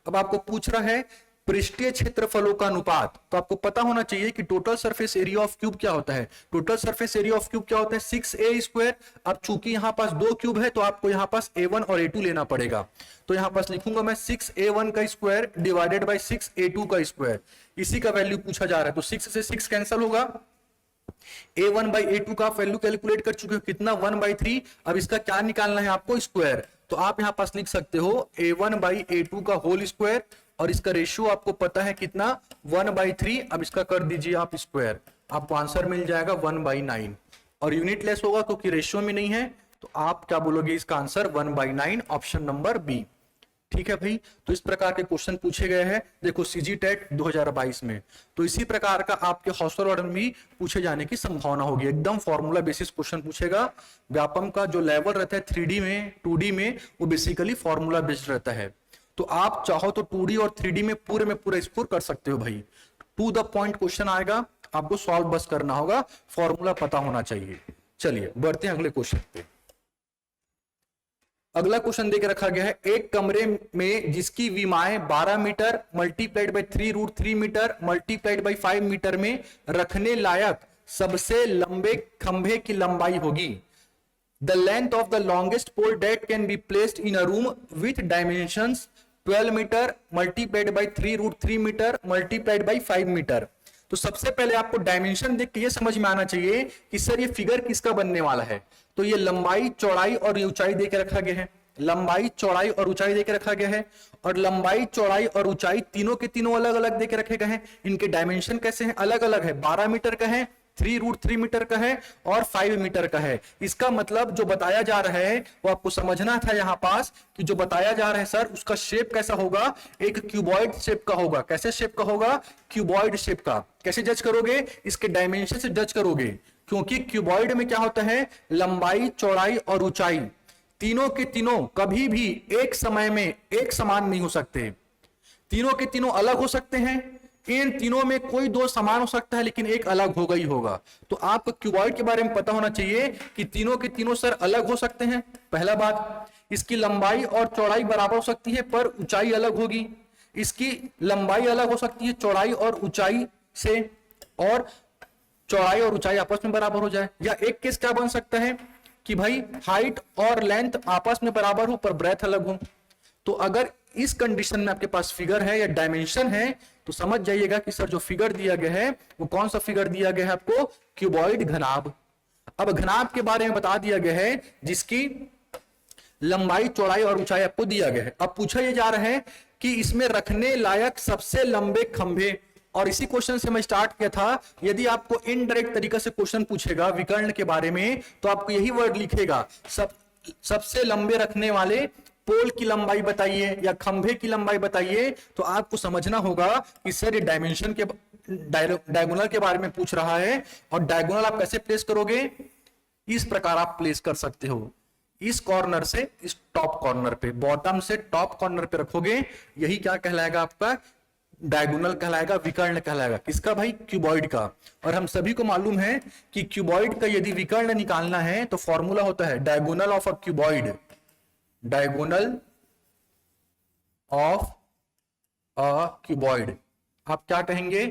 अब आपको पूछ रहा है पृष्ठीय क्षेत्रफलों का अनुपात। तो आपको पता होना चाहिए कि total surface area of cube क्या होता है। Total surface area of cube क्या होता है 6a²। अब चूंकि यहां पास दो क्यूब है तो आपको यहां पास a1 और a2 लेना पड़ेगा। तो यहां पास लिखूंगा मैं 6a1 का स्क्वायर डिवाइडेड बाई 6a2 का स्क्वायर। इसी का वैल्यू पूछा जा रहा है। तो 6 से 6 कैंसिल होगा, a1 बाई a2 का वैल्यू कैलकुलेट कर चुके हो कितना 1/3। अब इसका क्या निकालना है आपको, स्क्वायर। तो आप यहां पास लिख सकते हो a1 बाई a2 का होल स्क्वायर, और इसका रेशियो आपको पता है कितना 1/3। अब इसका कर दीजिए आप स्क्वायर, आपको आंसर मिल जाएगा 1/9। और यूनिट लेस होगा क्योंकि रेशियो में नहीं है, तो आप क्या बोलोगे इसका आंसर 1/9, ऑप्शन नंबर बी। ठीक है भाई, तो इस प्रकार के क्वेश्चन पूछे गए हैं देखो सीजी टेट 2022 में। तो इसी प्रकार का आपके हॉस्टल वार्डन भी पूछे जाने की संभावना होगी। एकदम फॉर्मूला बेसिस क्वेश्चन पूछेगा। व्यापम का जो लेवल रहता है 3D में 2D में, वो बेसिकली फॉर्मूला बेस्ड रहता है। तो आप चाहो तो 2D और 3D में पूरा स्कोर कर सकते हो भाई। टू द पॉइंट क्वेश्चन आएगा, आपको सॉल्व बस करना होगा, फॉर्मूला पता होना चाहिए। चलिए बढ़ते हैं अगले क्वेश्चन पे। अगला क्वेश्चन देके रखा गया है, एक कमरे में जिसकी विमाएं 12 metre multiplied by 3√3 metre multiplied by 5 metre में रखने लायक सबसे लंबे खंभे की लंबाई होगी। The length of the longest pole that can be placed in a room with dimensions 12 metre multiplied by 3√3 metre multiplied by 5 metre. तो सबसे पहले आपको डायमेंशन देख के ये समझ में आना चाहिए कि सर ये फिगर किसका बनने वाला है। तो ये लंबाई चौड़ाई और ऊंचाई देके रखा गया है, लंबाई चौड़ाई और ऊंचाई देके रखा गया है, और लंबाई चौड़ाई और ऊंचाई तीनों के तीनों अलग अलग देके रखे गए हैं। इनके डायमेंशन कैसे हैं, अलग अलग है, 12 मीटर का है, 3√3 मीटर का है और 5 मीटर का है। इसका मतलब जो बताया जा रहा है वो आपको समझना था यहां पास कि जो बताया जा रहा है सर उसका शेप कैसा होगा, एक क्यूबॉइड शेप का होगा। कैसे शेप का होगा, क्यूबॉइड शेप का। कैसे जज करोगे, इसके डायमेंशन से जज करोगे, क्योंकि क्यूबॉइड में क्या होता है, लंबाई चौड़ाई और ऊंचाई तीनों के तीनों कभी भी एक समय में एक समान नहीं हो सकते। तीनों के तीनों अलग हो सकते हैं, इन तीनों में कोई दो समान हो सकता है लेकिन एक अलग होगा ही होगा। तो आपको क्यूबॉइड के बारे में पता होना चाहिए कि तीनों के तीनों सर अलग हो सकते हैं। पहला बात, इसकी लंबाई और चौड़ाई बराबर हो सकती है पर ऊंचाई अलग होगी। इसकी लंबाई अलग हो सकती है चौड़ाई और ऊंचाई से, और चौड़ाई और ऊंचाई आपस में बराबर हो जाए। या एक केस क्या बन सकता है कि भाई हाइट और लेंथ आपस में बराबर हो पर ब्रेथ अलग हो। तो अगर इस कंडीशन में आपके पास फिगर है या डायमेंशन है तो समझ जाइएगा कि सर जो फिगर दिया गया है वो कौन सा फिगर दिया गया है आपको, क्यूबॉइड घनाभ। अब घनाभ के बारे में बता दिया गया है जिसकी लंबाई चौड़ाई और ऊंचाई आपको दिया गया है। अब पूछा यह जा रहा है कि इसमें रखने लायक सबसे लंबे खंभे, और इसी क्वेश्चन से मैं स्टार्ट किया था। यदि आपको इनडायरेक्ट तरीके से क्वेश्चन पूछेगा विकर्ण के बारे में तो आपको यही वर्ड लिखेगा, सबसे लंबे रखने वाले पोल की लंबाई बताइए या खंभे की लंबाई बताइए। तो आपको समझना होगा कि सर ये डायमेंशन के डायगोनल के बारे में पूछ रहा है, और डायगोनल आप कैसे प्लेस करोगे, इस प्रकार आप प्लेस कर सकते हो, इस कॉर्नर से इस टॉप कॉर्नर पे, बॉटम से टॉप कॉर्नर पे रखोगे। यही क्या कहलाएगा आपका, डायगोनल कहलाएगा, विकर्ण कहलाएगा। किसका भाई, क्यूबॉइड का। और हम सभी को मालूम है कि क्यूबॉइड का यदि विकर्ण निकालना है तो फॉर्मूला होता है diagonal of a cuboid, diagonal of a cuboid. आप क्या कहेंगे,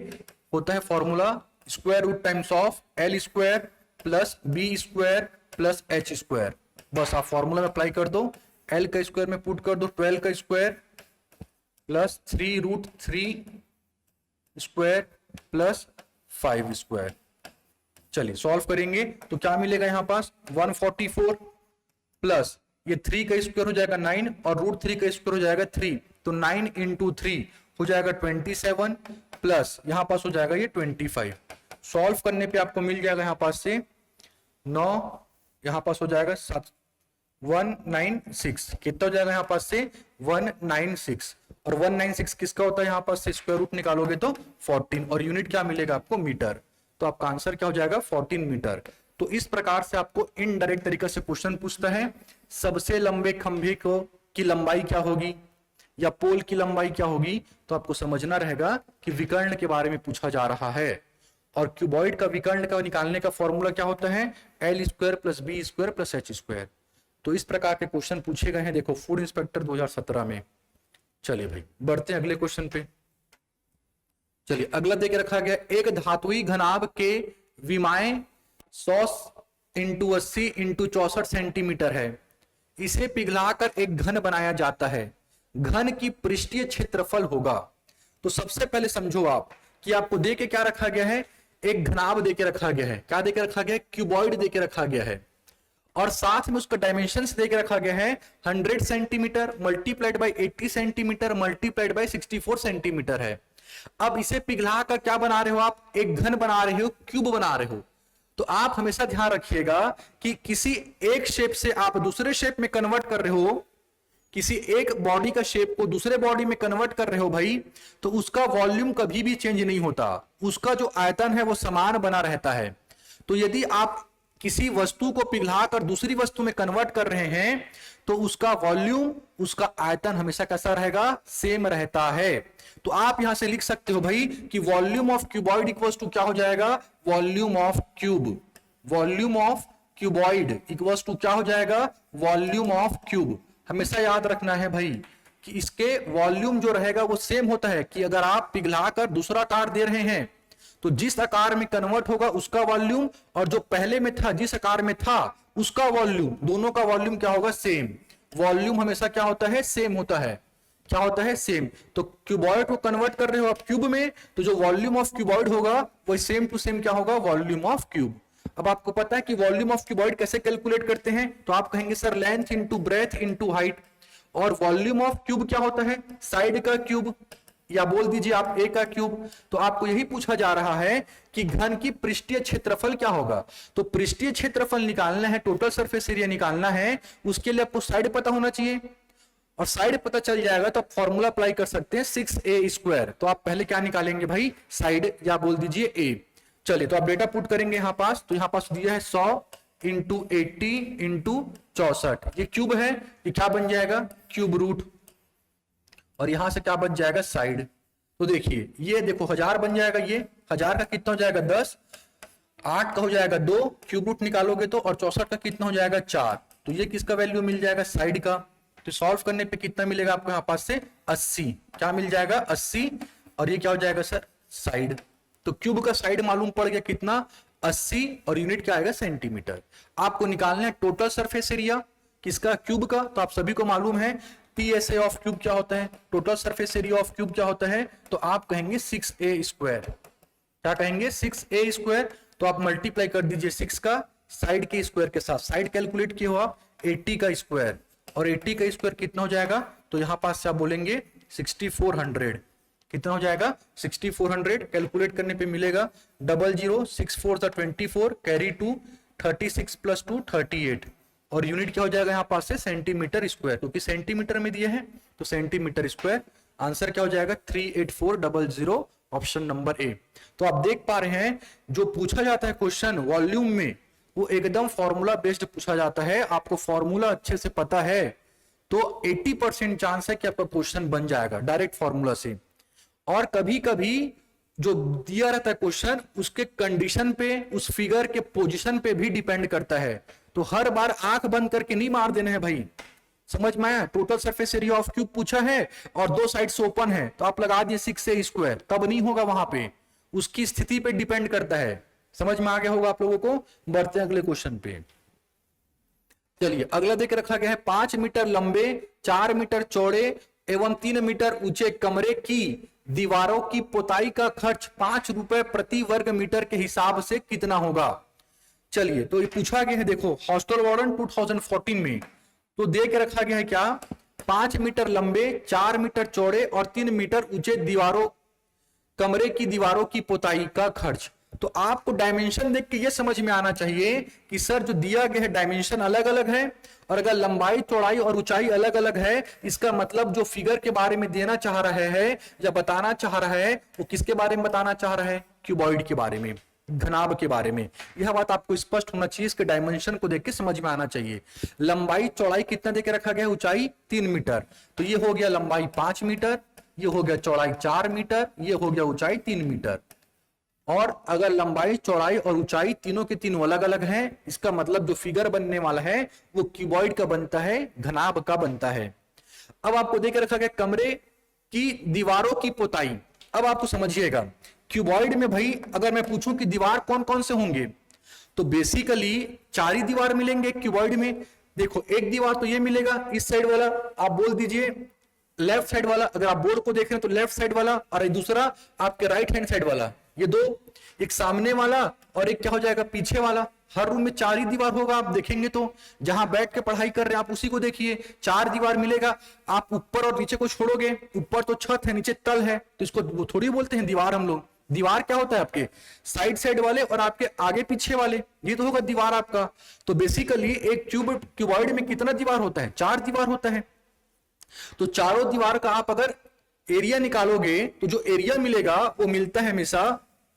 होता है formula square root times of L square plus B square plus H square. बस आप फॉर्मूला में अप्लाई कर दो, एल का स्क्वायर में पुट कर दो 12 का square plus 3√3 square plus 5 square. चलिए सॉल्व करेंगे तो क्या मिलेगा यहां पास 144 प्लस ये 3 का स्क्वायर हो जाएगा 9 और √3 का स्क्वायर हो जाएगा 3, तो 9 इंटू 3 हो जाएगा 27 प्लस यहां पास हो जाएगा ये 25। सॉल्व करने पे आपको मिल जाएगा यहां पास से 9, यहां पास हो जाएगा 196, कितना हो जाएगा यहां पास से 196, और 196 किसका होता है यहां पास से स्क्वायर रूट निकालोगे तो 14, और यूनिट क्या मिलेगा आपको, मीटर। तो आपका आंसर क्या हो जाएगा 14 मीटर। तो इस प्रकार से आपको इनडायरेक्ट तरीके से क्वेश्चन पूछता है, सबसे लंबे खंभे को की लंबाई क्या होगी या पोल की लंबाई क्या होगी, तो आपको समझना रहेगा कि विकर्ण के बारे में पूछा जा रहा है। और क्यूबॉइड का विकर्ण का निकालने का फॉर्मूला क्या होता है, L square plus B square plus H square. तो इस प्रकार के क्वेश्चन पूछे गए हैं देखो फूड इंस्पेक्टर 2017 में। चलिए भाई बढ़ते हैं अगले क्वेश्चन पे। चलिए अगला देके रखा गया, एक धातुई घनाभ के विमाएं 100 इंटू 80 इंटू 64 सेंटीमीटर है। इसे पिघलाकर एक घन बनाया जाता है। घन की पृष्ठीय क्षेत्रफल होगा। तो सबसे पहले समझो आप कि आपको दे के क्या रखा गया है, एक घनाभ दे के रखा गया है। क्या दे के रखा गया है? क्यूबॉइड दे के रखा गया है, और साथ में उसका डायमेंशंस दे के रखा गया है 100 centimetre multiplied by 80 centimetre multiplied by 64 centimetre है। अब इसे पिघला कर क्या बना रहे हो आप? एक घन बना रहे हो, क्यूब बना रहे हो। तो आप हमेशा ध्यान रखिएगा कि किसी एक शेप से आप दूसरे शेप में कन्वर्ट कर रहे हो, किसी एक बॉडी का शेप को दूसरे बॉडी में कन्वर्ट कर रहे हो भाई, तो उसका वॉल्यूम कभी भी चेंज नहीं होता, उसका जो आयतन है वो समान बना रहता है। तो यदि आप किसी वस्तु को पिघलाकर दूसरी वस्तु में कन्वर्ट कर रहे हैं तो उसका वॉल्यूम, उसका आयतन हमेशा कैसा रहेगा? सेम रहता है। तो आप यहां से लिख सकते हो भाई कि volume of cuboid equals to क्या हो जाएगा? Volume of cube. Volume of cuboid equals to क्या हो जाएगा? Volume of cube. हमेशा याद रखना है भाई कि इसके वॉल्यूम जो रहेगा वो सेम होता है, कि अगर आप पिघलाकर दूसरा आकार दे रहे हैं तो जिस आकार में कन्वर्ट होगा उसका वॉल्यूम, और जो पहले में था जिस आकार में था उसका वॉल्यूम, दोनों का वॉल्यूम क्या होगा? सेम। वॉल्यूम हमेशा क्या होता है? सेम होता है। क्या होता है? सेम। तो क्यूबॉइड को कन्वर्ट कर रहे हो आप क्यूब में, तो जो वॉल्यूम ऑफ क्यूबॉइड होगा वो सेम टू सेम क्या होगा? Volume of cube. अब आपको पता है कि वॉल्यूम ऑफ क्यूबॉइड कैसे कैलकुलेट करते हैं? तो आप कहेंगे sir length into breadth into height, और वॉल्यूम ऑफ क्यूब क्या होता है? साइड का क्यूब, या बोल दीजिए आप ए का क्यूब। तो आपको यही पूछा जा रहा है कि घन की पृष्ठीय क्षेत्रफल क्या होगा। तो पृष्ठीय क्षेत्रफल निकालना है, टोटल सरफेस एरिया निकालना है, उसके लिए आपको साइड पता होना चाहिए, और साइड पता चल जाएगा तो आप फॉर्मूला अप्लाई कर सकते हैं 6a²। तो आप पहले क्या निकालेंगे भाई? साइड, या बोल दीजिए ए। चलिए तो आप डेटा पुट करेंगे यहां पास, तो यहां पास दिया है 100 इंटू 80 इंटू 64। ये क्यूब है, ये क्या बन जाएगा? क्यूब रूट, और यहां से क्या बन जाएगा? साइड। तो देखिए ये देखो 1000 बन जाएगा, ये 1000 का कितना हो जाएगा? 10, 8 का हो जाएगा 2, क्यूब रूट निकालोगे तो, और 64 का कितना हो जाएगा? 4। तो ये किसका वैल्यू मिल जाएगा? साइड का। तो सॉल्व करने पे कितना मिलेगा आपको यहाँ पास से? 80। क्या मिल जाएगा? 80, और ये क्या हो जाएगा सर? साइड। तो क्यूब का साइड मालूम पड़ गया कितना? 80, और यूनिट क्या आएगा? सेंटीमीटर। आपको निकालना है टोटल सरफेस एरिया किसका? क्यूब का। तो आप सभी को मालूम है PSA ऑफ क्यूब क्या होता है, total surface area of cube क्या होता है? तो आप कहेंगे 6a²। क्या कहेंगे? 6a²। तो आप मल्टीप्लाई कर दीजिए 6 का साइड के स्क्वायर के साथ। साइड कैलकुलेट किए हो आप 80 का स्क्वायर, और 80 का स्क्वायर कितना हो जाएगा? तो यहां पास से आप बोलेंगे 6400। कितना हो जाएगा? 6400। कैलकुलेट करने पे मिलेगा 00 6 4 24 कैरी 2 36 + 2 38, और यूनिट क्या हो जाएगा यहाँ पास से? सेंटीमीटर स्क्वायर, क्योंकि सेंटीमीटर में दिए हैं तो सेंटीमीटर स्क्वायर। आंसर क्या हो जाएगा? 38400, ऑप्शन नंबर ए। तो आप देख पा रहे हैं जो पूछा जाता है क्वेश्चन वॉल्यूम में, वो एकदम फॉर्मूला बेस्ड पूछा जाता है। आपको फॉर्मूला अच्छे से पता है तो 80% चांस है कि आपका क्वेश्चन बन जाएगा डायरेक्ट फॉर्मूला से। और कभी कभी जो दिया रहता है क्वेश्चन उसके कंडीशन पे, उस फिगर के पोजीशन पे भी डिपेंड करता है। तो हर बार आंख बंद करके नहीं मार देना है भाई, समझ में आया? Total surface area of cube पूछा है और दो साइड्स ओपन है, तो आप लगा दिए 6a², तब नहीं होगा, वहां पे उसकी स्थिति पे डिपेंड करता है। समझ में आ गया होगा आप लोगों को। बढ़ते हैं अगले क्वेश्चन पे। चलिए अगला देख रखा गया है 5 मीटर लंबे, 4 मीटर चौड़े एवं 3 मीटर ऊंचे कमरे की दीवारों की पोताई का खर्च 5 रुपए प्रति वर्ग मीटर के हिसाब से कितना होगा। चलिए तो ये पूछा गया है, देखो हॉस्टल वार्डन 2014 में तो दे के रखा गया है क्या? 5 मीटर लंबे, 4 मीटर चौड़े और 3 मीटर ऊंचे दीवारों, कमरे की दीवारों की पोताई का खर्च। तो आपको डायमेंशन देख के ये समझ में आना चाहिए कि सर जो दिया गया है डायमेंशन अलग अलग है, और अगर लंबाई चौड़ाई और ऊंचाई अलग अलग है, इसका मतलब जो फिगर के बारे में देना चाह रहा है या बताना चाह रहा है वो किसके बारे में बताना चाह रहा है? क्यूबॉइड के बारे में, घनाभ के बारे में। यह बात आपको स्पष्ट होना चाहिए, इसके डायमेंशन को देख के समझ में आना चाहिए। लंबाई चौड़ाई कितना देके रखा गया? ऊंचाई 3 मीटर, तो ये हो गया लंबाई 5 मीटर, ये हो गया चौड़ाई 4 मीटर, ये हो गया ऊंचाई 3 मीटर। और अगर लंबाई चौड़ाई और ऊंचाई तीनों के तीनों अलग अलग हैं, इसका मतलब जो फिगर बनने वाला है वो क्यूबॉइड का बनता है, घनाभ का बनता है। अब आपको देख रखा गया कमरे की दीवारों की पोताई। अब आपको समझिएगा, क्यूबॉइड में भाई अगर मैं पूछूं कि दीवार कौन कौन से होंगे, तो बेसिकली 4 ही दीवार मिलेंगे क्यूबॉइड में। देखो एक दीवार तो ये मिलेगा इस साइड वाला, आप बोल दीजिए लेफ्ट साइड वाला, अगर आप बोर्ड को देख रहे हैं तो लेफ्ट साइड वाला, और दूसरा आपके राइट हैंड साइड वाला, ये दो, एक सामने वाला और एक क्या हो जाएगा पीछे वाला। हर रूम में 4 ही दीवार होगा, आप देखेंगे तो जहां बैठ के पढ़ाई कर रहे हैं आप उसी को देखिए, 4 दीवार मिलेगा। आप ऊपर और नीचे को छोड़ोगे, ऊपर तो छत है नीचे तल है, तो इसको वो थोड़ी बोलते हैं दीवार हम लोग। दीवार क्या होता है आपके साइड साइड वाले और आपके आगे पीछे वाले, ये तो होगा दीवार आपका। तो बेसिकली एक क्यूबॉइड में कितना दीवार होता है, 4 दीवार होता है। तो चारों दीवार का आप अगर एरिया निकालोगे तो जो एरिया मिलेगा वो मिलता है हमेशा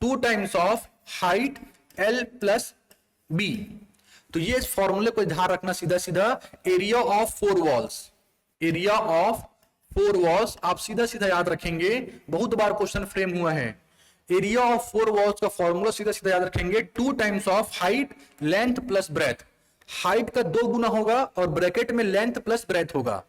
2 times of height L plus B. तो ये इस फॉर्मूले को ध्यान रखना, सीधा सीधा area of 4 walls, area of 4 walls आप सीधा सीधा याद रखेंगे, बहुत बार क्वेश्चन फ्रेम हुआ है। एरिया ऑफ 4 वॉल्स का फॉर्मूला सीधा सीधा याद रखेंगे 2 times of height length plus breadth. Height का 2 गुना होगा और ब्रैकेट में लेंथ प्लस ब्रेथ होगा।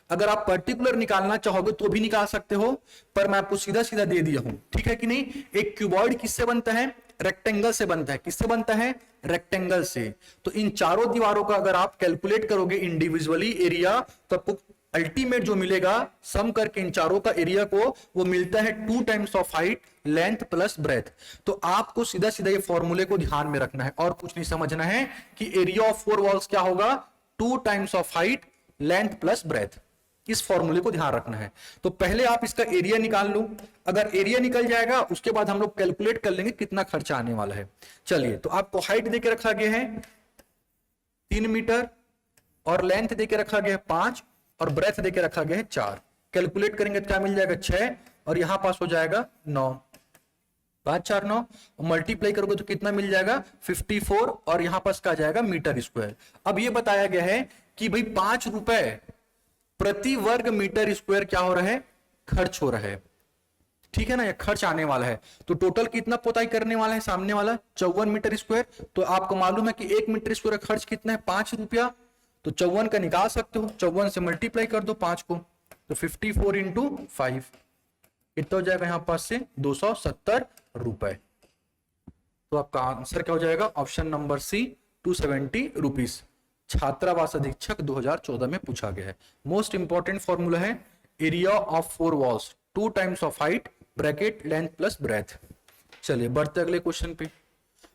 अगर आप पर्टिकुलर निकालना चाहोगे तो भी निकाल सकते हो, पर मैं आपको सीधा सीधा दे दिया हूं, ठीक है कि नहीं। एक क्यूबॉइड किससे बनता है, रेक्टेंगल से बनता है। किससे बनता है, रेक्टेंगल से। तो इन चारों दीवारों का अगर आप कैलकुलेट करोगे इंडिविजुअली एरिया, तो आपको अल्टीमेट जो मिलेगा सम करके इन चारों का एरिया को, वो मिलता है 2 times of height length plus breadth. तो आपको सीधा सीधा ये फॉर्मूले को ध्यान में रखना है और कुछ नहीं समझना है कि एरिया ऑफ 4 वॉल्स क्या होगा, 2 times of height length plus breadth. इस फॉर्मूले को ध्यान रखना है। तो पहले आप इसका एरिया निकाल लो, अगर एरिया निकल जाएगा उसके बाद हम लोग कैलकुलेट कर लेंगे कितना खर्चा आने वाला है। चलिए, तो आपको हाइट देके रखा गया है 3 मीटर और लेंथ देके रखा गया है 5 और ब्रेथ देके रखा गया है 4। कैलकुलेट करेंगे तो क्या मिल जाएगा 6 और यहां पास हो जाएगा 9, 5 4 9, मल्टीप्लाई करोगे तो कितना मिल जाएगा 54 और यहां पास क्या जाएगा मीटर स्क्वायर। अब ये बताया गया है कि भाई 5 रुपए प्रति वर्ग मीटर स्क्वायर क्या हो रहा है, खर्च हो रहा है, ठीक है ना, ये खर्च आने वाला है। तो टोटल कितना पोताई करने वाला है सामने वाला, 54 मीटर स्क्वायर। तो आपको मालूम है कि 1 मीटर स्क्वायर का खर्च कितना है, 5 रुपया। तो 54 का निकाल सकते हो, 54 से मल्टीप्लाई कर दो 5 को, तो 54 इंटू 5 कितना हो जाएगा यहां पास से 270 रुपए। तो आपका आंसर क्या हो जाएगा, ऑप्शन नंबर सी 270 रुपीज। छात्रावास अधीक्षक 2014 में पूछा गया है। मोस्ट इंपॉर्टेंट फॉर्मूला है area of 4 walls 2 times of height bracket length plus breadth. चलिए बढ़ते अगले क्वेश्चन पे।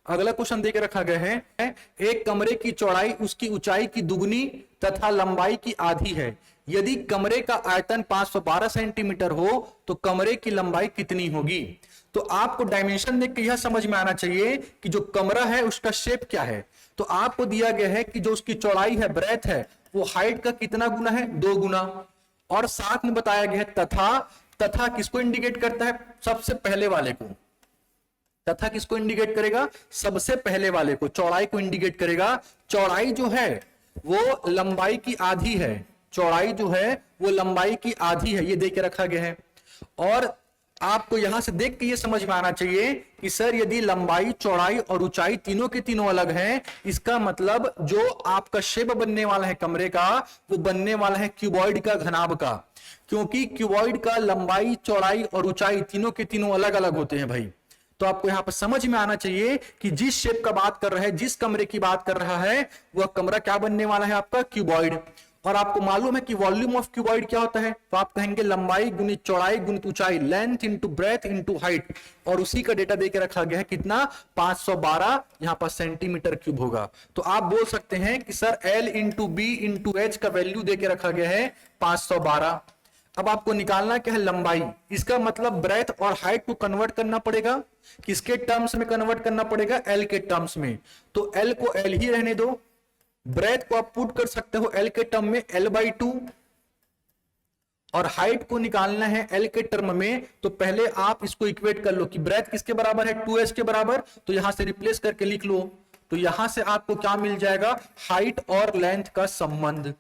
अगला क्वेश्चन देके रखा गया है, एक कमरे की चौड़ाई उसकी ऊंचाई की दुगनी तथा लंबाई की आधी है। यदि कमरे का आयतन 512 सेंटीमीटर हो तो कमरे की लंबाई कितनी होगी। तो आपको डायमेंशन देख के यह समझ में आना चाहिए कि जो कमरा है उसका शेप क्या है। तो आपको दिया गया है कि जो उसकी चौड़ाई है, ब्रेथ है, वो हाइट का कितना गुना है, 2 गुना। और साथ में बताया गया है तथा किसको इंडिकेट करता है, सबसे पहले वाले को। तथा किसको इंडिकेट करेगा, सबसे पहले वाले को, चौड़ाई को इंडिकेट करेगा। चौड़ाई जो है वो लंबाई की आधी है, चौड़ाई जो है वो लंबाई की आधी है, ये देके रखा गया है। और आपको यहां से देख के ये समझ में आना चाहिए कि सर यदि लंबाई चौड़ाई और ऊंचाई तीनों के तीनों अलग हैं, इसका मतलब जो आपका शेप बनने वाला है कमरे का, वो बनने वाला है क्यूबॉइड का घनाभ का। क्योंकि क्यूबॉइड का लंबाई चौड़ाई और ऊंचाई तीनों के तीनों अलग अलग होते हैं भाई। तो आपको यहां पर समझ में आना चाहिए कि जिस शेप का बात कर रहा है, जिस कमरे की बात कर रहा है, वह कमरा क्या बनने वाला है आपका, क्यूबॉइड। और आपको मालूम है कि वॉल्यूम ऑफ क्यूबॉइड क्या होता है, तो आप कहेंगे लंबाई गुणित चौड़ाई गुणित ऊंचाई, length into breadth into height. और उसी का डेटा देके रखा गया है कितना, 512 यहां पर सेंटीमीटर क्यूब होगा। तो आप बोल सकते हैं कि sir L into B into H का वैल्यू देके रखा गया है 512। अब आपको निकालना क्या है, लंबाई। इसका मतलब ब्रेथ और हाइट को कन्वर्ट करना पड़ेगा, किसके टर्म्स में कन्वर्ट करना पड़ेगा, L के टर्म्स में। तो L को L ही रहने दो, ब्रेथ को आप पुट कर सकते हो L के टर्म में L/2, और हाइट को निकालना है L के टर्म में। तो पहले आप इसको इक्वेट कर लो कि ब्रेथ किसके बराबर है, 2h के बराबर। तो यहां से रिप्लेस करके लिख लो, तो यहां से आपको क्या मिल जाएगा, हाइट और लेंथ का संबंध।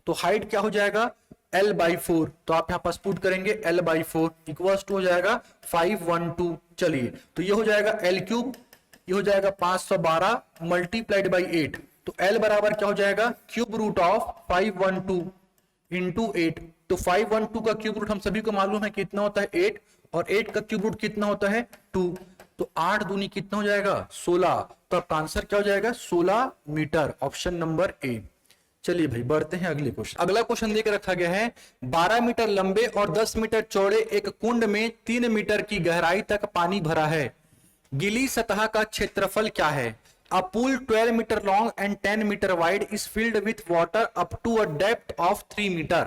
तो हाइट क्या हो जाएगा, L/4। तो आप यहां पास पुट करेंगे L/4 इक्वल्स टू हो जाएगा 512। चलिए, तो ये हो जाएगा L3, ये हो जाएगा 512 मल्टीप्लाइड बाई 8। तो L बराबर क्या हो जाएगा, क्यूब रूट ऑफ 512 इंटू 8। तो 512 का क्यूब रूट हम सभी को मालूम है कितना होता है, 8। और 8 का क्यूब रूट कितना होता है 2, तो 8 दूनी कितना हो जाएगा 16। तो आपका आंसर क्या हो जाएगा 16 मीटर, ऑप्शन नंबर ए। चलिए भाई बढ़ते हैं अगले क्वेश्चन। अगला क्वेश्चन देकर रखा गया है 12 मीटर लंबे और 10 मीटर चौड़े एक कुंड में 3 मीटर की गहराई तक पानी भरा है, गीली सतह का क्षेत्रफल क्या है? A pool 12 meter long and 10 meter wide is filled with water up to a depth of 3 meter.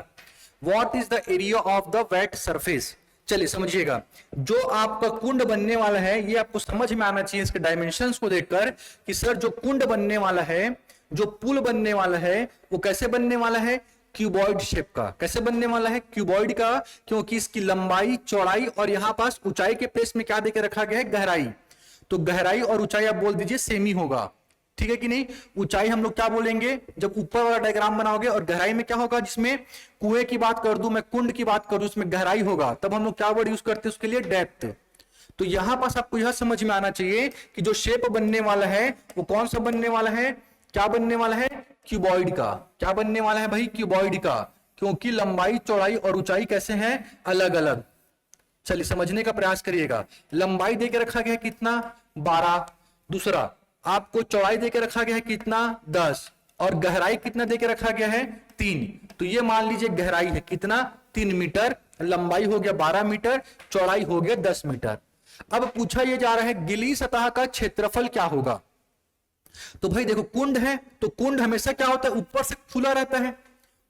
What is the area of the wet surface? चलिए समझिएगा, जो आपका कुंड बनने वाला है ये आपको समझ में आना चाहिए इसके डायमेंशंस को देखकर कि सर जो कुंड बनने वाला है, जो पुल बनने वाला है वो कैसे बनने वाला है? क्यूबॉइड शेप का। कैसे बनने वाला है? क्यूबॉइड का, क्योंकि इसकी लंबाई चौड़ाई और यहां पास ऊंचाई के प्लेस में क्या देकर रखा गया है? गहराई। तो गहराई और ऊंचाई आप बोल दीजिए सेम ही होगा, ठीक है कि नहीं? ऊंचाई हम लोग क्या बोलेंगे जब ऊपर वाला डायग्राम बनाओगे, और गहराई में क्या होगा? जिसमें कुएं की बात कर दूं मैं, कुंड की बात कर दूं, उसमें गहराई होगा, तब हम लोग क्या वर्ड यूज करते हैं उसके लिए? डेप्थ। तो यहां पास आपको यह समझ में आना चाहिए कि जो शेप बनने वाला है वो कौन सा बनने वाला है? क्या बनने वाला है? क्यूबॉइड का। क्या बनने वाला है भाई? क्यूबॉइड का, क्योंकि लंबाई चौड़ाई और ऊंचाई कैसे हैं? अलग अलग। चलिए समझने का प्रयास करिएगा। लंबाई देके रखा गया है कितना? 12। दूसरा आपको चौड़ाई देके रखा गया है कितना? 10। और गहराई कितना देके रखा गया है? 3। तो ये मान लीजिए गहराई है कितना? 3 मीटर, लंबाई हो गया 12 मीटर, चौड़ाई हो गया 10 मीटर। अब पूछा यह जा रहा है गिली सतह का क्षेत्रफल क्या होगा? तो भाई देखो कुंड है, तो कुंड हमेशा क्या होता है? ऊपर से खुला रहता है।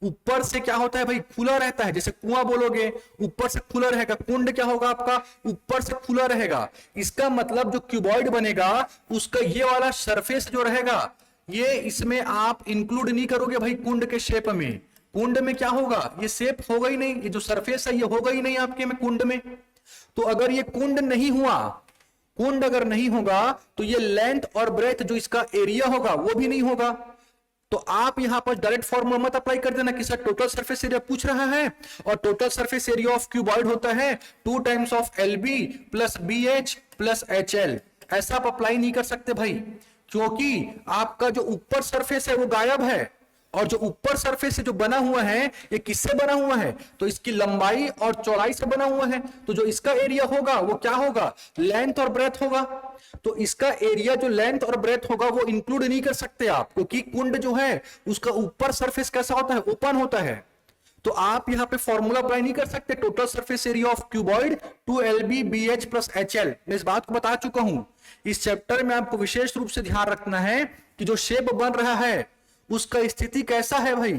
ऊपर से क्या होता है भाई? खुला रहता है। जैसे कुआं बोलोगे ऊपर से खुला रहेगा, कुंड क्या होगा आपका? ऊपर से खुला रहेगा। इसका मतलब जो क्यूबॉइड बनेगा उसका ये वाला सरफेस जो रहेगा ये इसमें आप इंक्लूड नहीं करोगे भाई कुंड के शेप में। कुंड में क्या होगा? ये शेप होगा ही नहीं, ये जो सरफेस है ये होगा ही नहीं आपके में कुंड में। तो अगर ये कुंड नहीं हुआ, कुंड अगर नहीं होगा तो ये लेंथ और ब्रेथ जो इसका एरिया होगा वो भी नहीं होगा। तो आप यहां पर डायरेक्ट फॉर्मूला मत अप्लाई कर देना कि सर टोटल सरफेस एरिया पूछ रहा है और total surface area of cuboid होता है 2 times of LB plus BH plus HL। ऐसा आप अप्लाई नहीं कर सकते भाई, क्योंकि आपका जो ऊपर सरफेस है वो गायब है, और जो ऊपर सरफेस से जो बना हुआ है ये किससे बना हुआ है? तो इसकी लंबाई और चौड़ाई से बना हुआ है। तो जो इसका एरिया होगा वो क्या होगा? लेंथ और ब्रेथ होगा। तो इसका एरिया जो लेंथ और ब्रेथ होगा वो इंक्लूड नहीं कर सकते आप, क्योंकि कुंड जो है उसका ऊपर सरफेस कैसा होता है? ओपन होता है। तो आप यहां पे फॉर्मूला अप्लाई नहीं कर सकते total surface area of cuboid 2LB BH plus HL। मैं इस बात को बता चुका हूं। इस चैप्टर में आपको विशेष रूप से ध्यान रखना है कि जो शेप बन रहा है उसका स्थिति कैसा है भाई,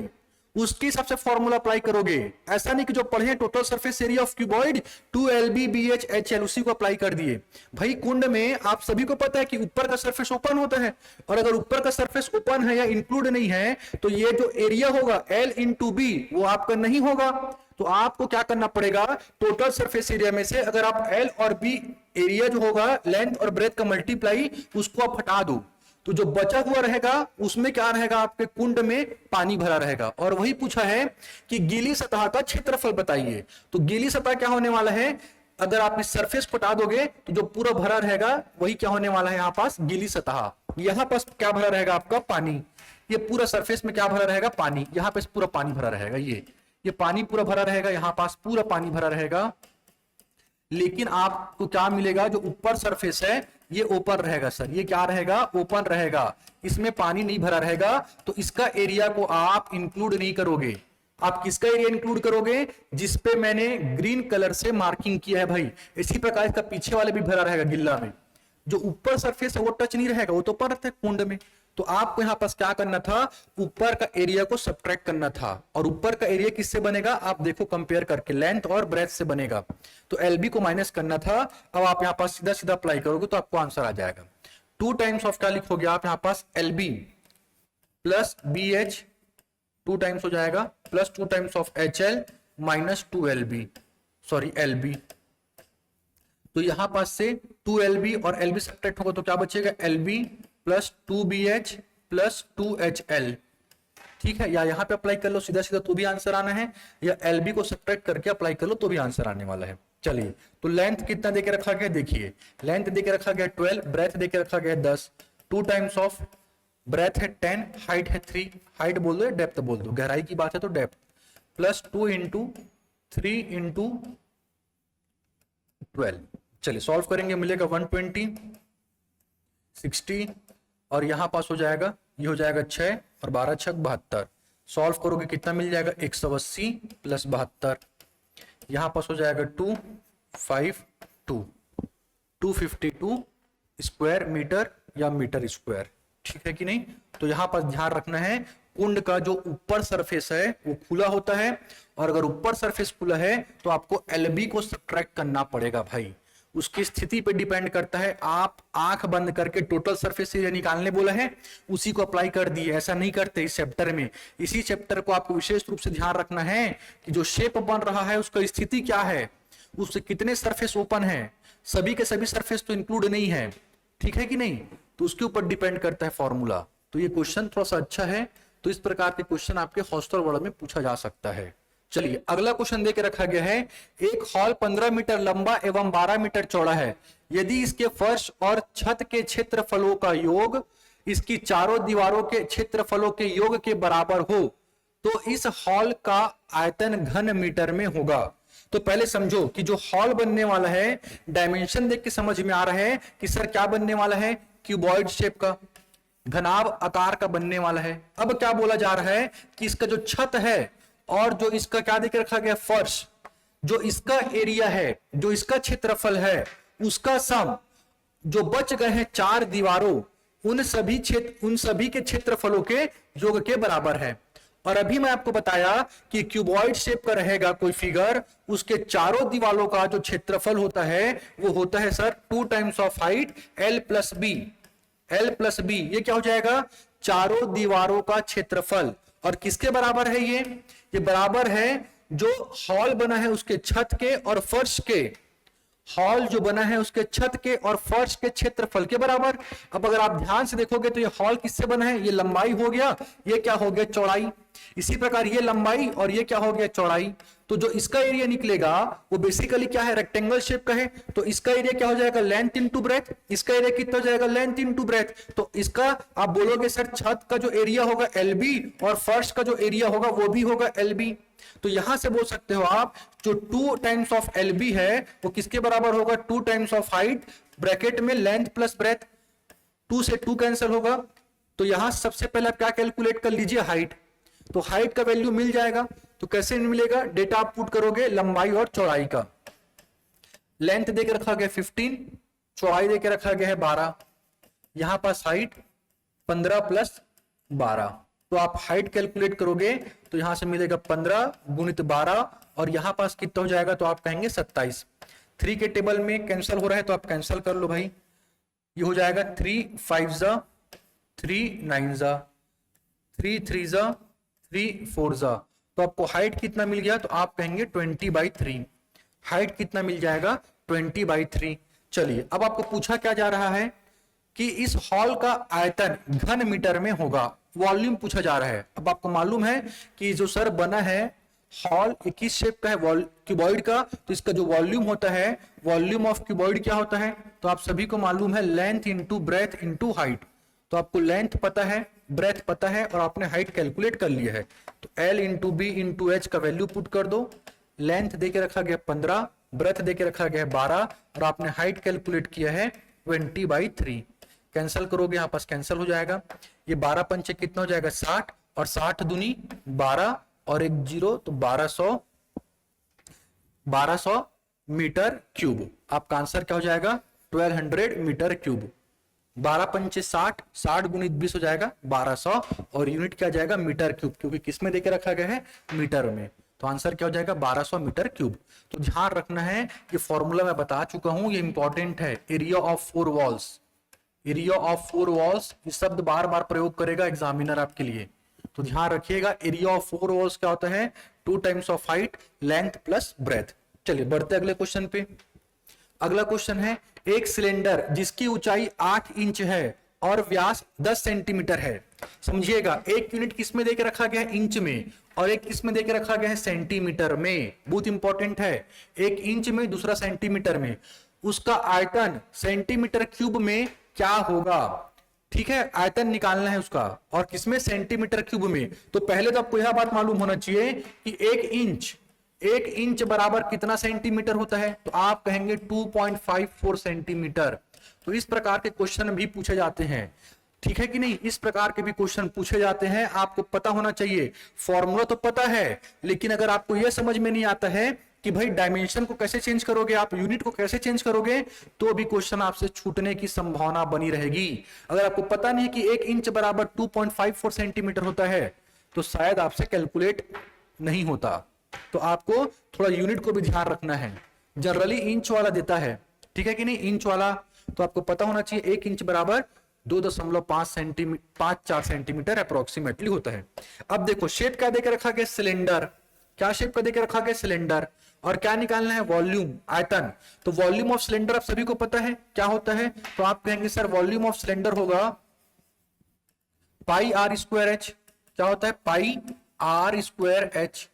उसके हिसाब से फॉर्मूला अप्लाई करोगे। ऐसा नहीं कि जो पढ़े total surface area of cuboid 2LB BH HL उसी को अप्लाई कर दिए। भाई कुंड में आप सभी को पता है कि ऊपर का सरफेस ओपन होता है, और अगर ऊपर का सरफेस ओपन है या इंक्लूड नहीं है तो ये जो एरिया होगा L इंटू B वो आपका नहीं होगा। तो आपको क्या करना पड़ेगा? टोटल सरफेस एरिया में से अगर आप L और B एरिया जो होगा लेंथ और ब्रेथ का मल्टीप्लाई उसको आप हटा दो, तो जो बचा हुआ रहेगा उसमें क्या रहेगा? आपके कुंड में पानी भरा रहेगा। और वही पूछा है कि गीली सतह का क्षेत्रफल बताइए। तो गीली सतह क्या होने वाला है? अगर आप इस सरफेस को हटा दोगे तो जो पूरा भरा रहेगा वही क्या होने वाला है? यहाँ पास गीली सतह। यहाँ पास क्या भरा रहेगा? आपका पानी। ये पूरा सरफेस में क्या भरा रहेगा? पानी। यहाँ पे पूरा पानी भरा रहेगा, ये पानी पूरा भरा रहेगा, यहाँ पास पूरा पानी भरा रहेगा। लेकिन आपको क्या मिलेगा? जो ऊपर सरफेस है ये ओपन रहेगा सर। ये क्या रहेगा? ओपन रहेगा, इसमें पानी नहीं भरा रहेगा। तो इसका एरिया को आप इंक्लूड नहीं करोगे। आप किसका एरिया इंक्लूड करोगे? जिसपे मैंने ग्रीन कलर से मार्किंग किया है भाई। इसी प्रकार इसका पीछे वाले भी भरा रहेगा गिल्ला में। जो ऊपर सरफेस है वो टच नहीं रहेगा, वो तो ऊपर रहता है कुंड में। तो आपको यहां पास क्या करना था? ऊपर का एरिया को सब्ट्रैक्ट करना था। और ऊपर का एरिया किससे बनेगा? आप देखो कंपेयर करके, लेंथ और ब्रेथ से बनेगा। तो LB को माइनस करना था। अब आप यहां पास सीधा सीधा अप्लाई करोगे तो आपको आंसर आ जाएगा 2 टाइम्स ऑफ क्या लिखोगे आप यहां पास? LB प्लस BH 2 टाइम्स हो जाएगा, plus 2 times of HL minus 2LB, sorry LB। तो यहां पास से 2LB और LB सब्ट्रैक्ट होगा तो क्या बचेगा? LB plus 2BH plus 2HL। ठीक है, या यहां पे अप्लाई कर लो सीधा सीधा तो भी आंसर आना है, या LB को सब्ट्रैक्ट करके अप्लाई कर लो तो भी आंसर आने वाला है। चलिए, तो लेंथ कितना देके रखा गया? देखिए लेंथ देके रखा गया 12, ब्रेथ देके रखा गया 10। 2 टाइम्स ऑफ ब्रेथ है 10, हाइट है 3, हाइट बोल दो या डेप्थ बोल दो, गहराई की बात है तो डेप्थ, प्लस 2 इंटू 3 इंटू 12। चलिए सॉल्व करेंगे, मिलेगा 120, 60 और यहां पास हो जाएगा, ये हो जाएगा 6 और 12 छक 72। सॉल्व करोगे कितना मिल जाएगा, 180 प्लस 72, यहां पास हो जाएगा 252, 252 स्क्वायर मीटर या मीटर स्क्वायर, ठीक है कि नहीं। तो यहां पर ध्यान रखना है, कुंड का जो ऊपर सरफेस है वो खुला होता है, और अगर ऊपर सरफेस खुला है तो आपको एलबी को सब्ट्रैक्ट करना पड़ेगा भाई। उसकी स्थिति पे डिपेंड करता है, आप आंख बंद करके टोटल सरफेस एरिया निकालने बोला है, उसी को अप्लाई कर दिए, ऐसा नहीं करते इस चैप्टर में। इसी चैप्टर को आपको विशेष रूप से ध्यान रखना है कि जो शेप बन रहा है उसका स्थिति क्या है, उससे कितने सरफेस ओपन है, सभी के सभी सरफेस तो इंक्लूड नहीं है, ठीक है कि नहीं, तो उसके ऊपर डिपेंड करता है फॉर्मूला। तो ये क्वेश्चन थोड़ा सा अच्छा है, तो इस प्रकार के क्वेश्चन आपके हॉस्टल वर्ड में पूछा जा सकता है। चलिए अगला क्वेश्चन देके रखा गया है, एक हॉल 15 मीटर लंबा एवं 12 मीटर चौड़ा है। यदि इसके फर्श और छत के क्षेत्रफलों का योग इसकी चारों दीवारों के क्षेत्रफलों के योग के बराबर हो तो इस हॉल का आयतन घन मीटर में होगा। तो पहले समझो कि जो हॉल बनने वाला है, डायमेंशन देख के समझ में आ रहा है कि सर क्या बनने वाला है, क्यूबॉइड शेप का, घनाभ आकार का बनने वाला है। अब क्या बोला जा रहा है कि इसका जो छत है और जो इसका क्या देके रखा गया, फर्श, जो इसका एरिया है, जो इसका क्षेत्रफल है, उसका सम जो बच गए हैं चार दीवारों, उन सभी के क्षेत्रफलों के योग के बराबर है। और अभी मैं आपको बताया कि क्यूबॉइड शेप का रहेगा कोई फिगर, उसके चारों दीवारों का जो क्षेत्रफल होता है वो होता है sir 2 times of height L plus B. L plus B ये क्या हो जाएगा, चारों दीवारों का क्षेत्रफल। और किसके बराबर है ये बराबर है जो हॉल बना है उसके छत के और फर्श के, हॉल जो बना है उसके छत के और फर्श के क्षेत्रफल के बराबर। अब अगर आप ध्यान से देखोगे तो ये हॉल किससे बना है, ये लंबाई हो गया, ये क्या हो गया, चौड़ाई। इसी प्रकार ये लंबाई और ये क्या हो गया, चौड़ाई। तो जो इसका एरिया निकलेगा वो बेसिकली क्या है, रेक्टेंगल शेप का है, तो इसका एरिया क्या हो जाएगा, लेंथ इनटू ब्रेथ। इसका एरिया कितना हो जाएगा, लेंथ इनटू ब्रेथ। तो इसका आप बोलोगे सर छत का जो एरिया होगा LB और फर्श का जो एरिया होगा वो भी होगा LB। तो यहां से बोल सकते हो आप जो 2 टाइम्स ऑफ LB है वो किसके बराबर होगा, 2 टाइम्स ऑफ हाइट ब्रैकेट में लेंथ प्लस ब्रेथ, 2 से 2 कैंसिल होगा। तो यहां सबसे पहले आप क्या कैलकुलेट कर लीजिए, हाइट। तो हाइट का वैल्यू मिल जाएगा। तो कैसे मिलेगा, डेटा आप पुट करोगे लंबाई और चौड़ाई का। लेंथ देके रखा गया 15, चौड़ाई देके रखा गया है 12, यहां पास हाइट 15 प्लस 12। तो आप हाइट कैलकुलेट करोगे तो यहां से मिलेगा 15 गुणित 12 और यहां पास कितना हो जाएगा, तो आप कहेंगे 27। 3 के टेबल में कैंसिल हो रहा है तो आप कैंसिल कर लो भाई। ये हो जाएगा 3 5 जा 3 9 जा 3 3 जा 3 4 जा। तो आपको हाइट कितना मिल गया, तो आप कहेंगे 20/3। हाइट कितना मिल जाएगा, 20/3। चलिए अब आपको पूछा क्या जा रहा है कि इस हॉल का आयतन घन मीटर में होगा, वॉल्यूम पूछा जा रहा है। अब आपको मालूम है कि जो सर बना है हॉल किस शेप का है, क्यूबॉइड का, तो इसका जो वॉल्यूम होता है, वॉल्यूम ऑफ क्यूबॉइड क्या होता है, तो आप सभी को मालूम है length into breadth into height. तो आपको लेंथ पता है, ब्रेथ पता है और आपने हाइट कैलकुलेट कर लिया है। तो L into B into H का वैल्यू पुट कर दो। लेंथ देके रखा गया 15, ब्रेथ देके रखा गया 12 और आपने हाइट कैलकुलेट किया है 20/3। कैंसिल करोगे यहाँ पास कैंसिल हो जाएगा। ये 12 पंचे कितना हो जाएगा, 60 और 60 दूनी 12 और 1 0 तो 1200 मीटर क्यूब। आपका आंसर क्या हो जाएगा, 1200 मीटर क्यूब। 12 पंचे 60, 60 गुणित 20 हो जाएगा 1200 और यूनिट क्या जाएगा, मीटर क्यूब, क्योंकि किस में देके रखा गया है, मीटर में। तो आंसर क्या हो जाएगा, 1200 मीटर क्यूब। तो ध्यान रखना है कि फॉर्मूला मैं बता चुका हूं, ये इंपॉर्टेंट है। Area of 4 walls, area of 4 walls, ये शब्द बार बार प्रयोग करेगा एग्जामिनर आपके लिए, तो ध्यान रखिएगा। एरिया ऑफ 4 वॉल्स क्या होता है, 2 times of height length plus breadth. चलिए बढ़ते अगले क्वेश्चन पे। अगला क्वेश्चन है, एक सिलेंडर जिसकी ऊंचाई 8 इंच है और व्यास 10 सेंटीमीटर है। समझिएगा, एक यूनिट किस में देके रखा गया है, इंच में, और एक किस में देके रखा गया है, सेंटीमीटर में। बहुत इंपॉर्टेंट है, एक इंच में दूसरा सेंटीमीटर में। उसका आयतन सेंटीमीटर क्यूब में क्या होगा, ठीक है, आयतन निकालना है उसका, और किसमें, सेंटीमीटर क्यूब में। तो पहले तो आपको यह बात मालूम होना चाहिए कि 1 इंच बराबर कितना सेंटीमीटर होता है, तो आप कहेंगे 2.54 सेंटीमीटर। तो इस प्रकार के क्वेश्चन भी पूछे जाते हैं, ठीक है कि नहीं, इस प्रकार के भी क्वेश्चन पूछे जाते हैं। आपको पता होना चाहिए, फॉर्मूला तो पता है, लेकिन अगर आपको यह समझ में नहीं आता है कि भाई डायमेंशन को कैसे चेंज करोगे, आप यूनिट को कैसे चेंज करोगे, तो भी क्वेश्चन आपसे छूटने की संभावना बनी रहेगी। अगर आपको पता नहीं कि 1 इंच बराबर 2.54 सेंटीमीटर होता है, तो शायद आपसे कैलकुलेट नहीं होता। तो आपको थोड़ा यूनिट को भी ध्यान रखना है। जनरली इंच वाला देता है, ठीक है कि नहीं, इंच वाला, तो आपको पता होना चाहिए 1 इंच बराबर 2.54 सेंटीमीटर अप्रोक्सीमेटली होता है। अब देखो शेप क्या देकर रखा गया, सिलेंडर। क्या शेप का देकर रखा गया, सिलेंडर। और क्या निकालना है, वॉल्यूम, आयतन। तो वॉल्यूम ऑफ सिलेंडर आप सभी को पता है क्या होता है, तो आप कहेंगे सर वॉल्यूम ऑफ सिलेंडर होगा पाई आर स्क्वायर एच। क्या होता है, पाई आर स्क्वायर एच।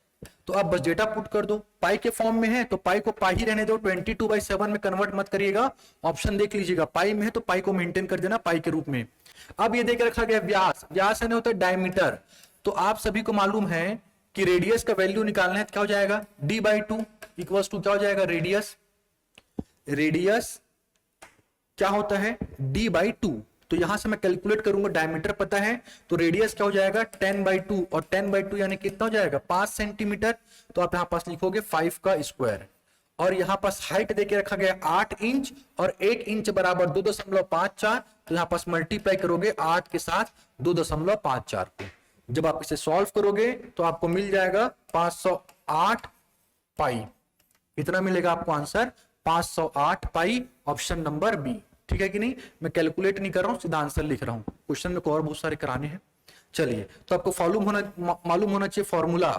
तो आप बस डेटा पुट कर दो, पाई के फॉर्म में है तो पाई को पाई ही रहने दो, 22/7 में कन्वर्ट मत करिएगा, ऑप्शन देख लीजिएगा, पाई में है तो पाई को मेंटेन कर देना पाई के रूप में। अब ये देख रखा गया व्यास, व्यास यानी होता है डायमीटर। तो आप सभी को मालूम है कि रेडियस का वैल्यू निकालना है, तो क्या हो जाएगा, d/2 इक्वल्स टू क्या हो जाएगा, रेडियस। रेडियस क्या होता है, d/2। तो यहां से मैं कैलकुलेट करूंगा, डायमीटर पता है तो रेडियस क्या हो जाएगा 10/2, और 10/2 यानी कितना हो जाएगा 5 सेंटीमीटर। तो आप यहां पास लिखोगे 5 का स्क्वायर। और यहां पास हाइट देके रखा गया 8 इंच, और 1 इंच बराबर 2.54। तो यहां पास मल्टीप्लाई करोगे 8 के साथ 2.54 को। जब आप इसे सॉल्व करोगे तो आपको मिल जाएगा 508 पाई। कितना मिलेगा आपको आंसर, 508 पाई, ऑप्शन नंबर बी। ठीक है कि नहीं, मैं कैलकुलेट नहीं कर रहा हूं, सीधा आंसर लिख रहा हूं। क्वेश्चन में और बहुत सारे कराने हैं। चलिए, तो आपको मालूम होना चाहिए फॉर्मूला।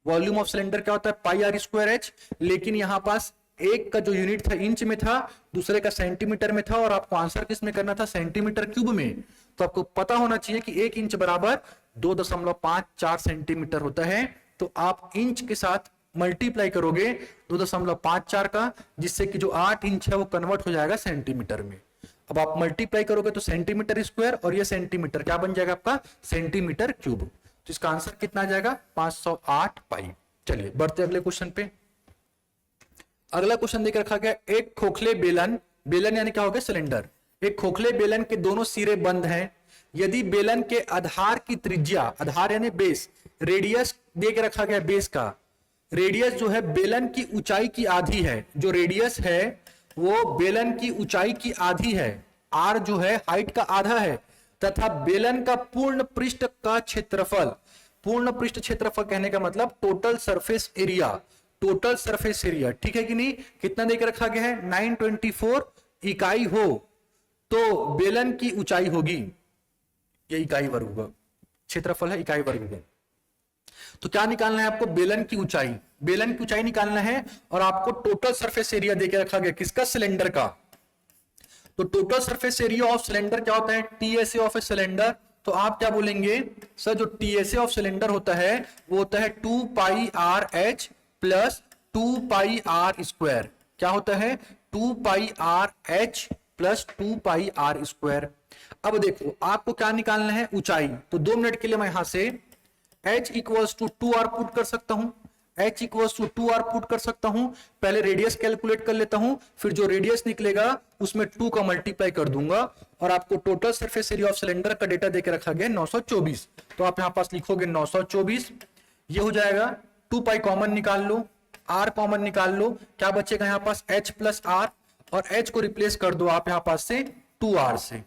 वॉल्यूम ऑफ सिलेंडर क्या होता है, पाई आर स्क्वायर एच। लेकिन यहां पास एक का जो यूनिट था इंच में था, दूसरे का सेंटीमीटर में था, और आपको आंसर किस में करना था, सेंटीमीटर क्यूब में। तो आपको पता होना चाहिए कि 1 इंच बराबर 2.54 सेंटीमीटर होता है। तो आप इंच के साथ मल्टीप्लाई करोगे 2.54 का, जिससे कि जो 8 इंच है वो कन्वर्ट हो जाएगा सेंटीमीटर में। अब आप मल्टीप्लाई करोगे तो सेंटीमीटर स्क्वायर, और ये सेंटीमीटर क्या बन जाएगा आपका, सेंटीमीटर क्यूब। तो इसका आंसर कितना आ जाएगा, 508 पाई। चलिए बढ़ते अगले क्वेश्चन पे। अगला क्वेश्चन देकर रखा गया, एक खोखले बेलन, बेलन यानी क्या हो गया, सिलेंडर। एक खोखले बेलन के दोनों सिरे बंद हैं। यदि बेलन के आधार की त्रिज्या, आधार यानी बेस, रेडियस देकर रखा गया, बेस का रेडियस जो है बेलन की ऊंचाई की आधी है। जो रेडियस है वो बेलन की ऊंचाई की आधी है, आर जो है हाइट का आधा है, तथा बेलन का पूर्ण पृष्ठ का क्षेत्रफल, पूर्ण पृष्ठ क्षेत्रफल कहने का मतलब total surface area, total surface area, ठीक है कि नहीं, कितना देकर रखा गया है, 924 इकाई हो तो बेलन की ऊंचाई होगी, ये इकाई वर्ग होगा, क्षेत्रफल है इकाई वर्ग होगा। तो क्या निकालना है आपको, बेलन की ऊंचाई, बेलन की ऊंचाई निकालना है। और आपको टोटल सरफेस एरिया देके रखा गया, किसका, सिलेंडर का। तो total surface area of cylinder क्या होता है, टीएसए ऑफ ए सिलेंडर। तो आप क्या बोलेंगे, सर जो टीएसए ऑफ सिलेंडर होता है वो होता है 2 pi r h plus 2 pi are square. क्या होता है, 2 pi r h plus 2 pi are square. अब देखो आपको क्या निकालना है, ऊंचाई। तो 2 मिनट के लिए मैं यहां से h equals to 2r put कर सकता हूं, h equals to 2r put कर सकता हूं। पहले रेडियस कैलकुलेट कर लेता हूं, फिर जो रेडियस निकलेगा उसमें 2 का मल्टीप्लाई कर दूंगा, और आपको total surface area of cylinder का डेटा देकर रखा गया 924। तो आप यहां पास लिखोगे 924, ये हो जाएगा, 2 पाई कॉमन निकाल लो, r कॉमन निकाल लो, क्या बचेगा यहां पास h प्लस r, और h को रिप्लेस कर दो आप यहां पास से 2r से,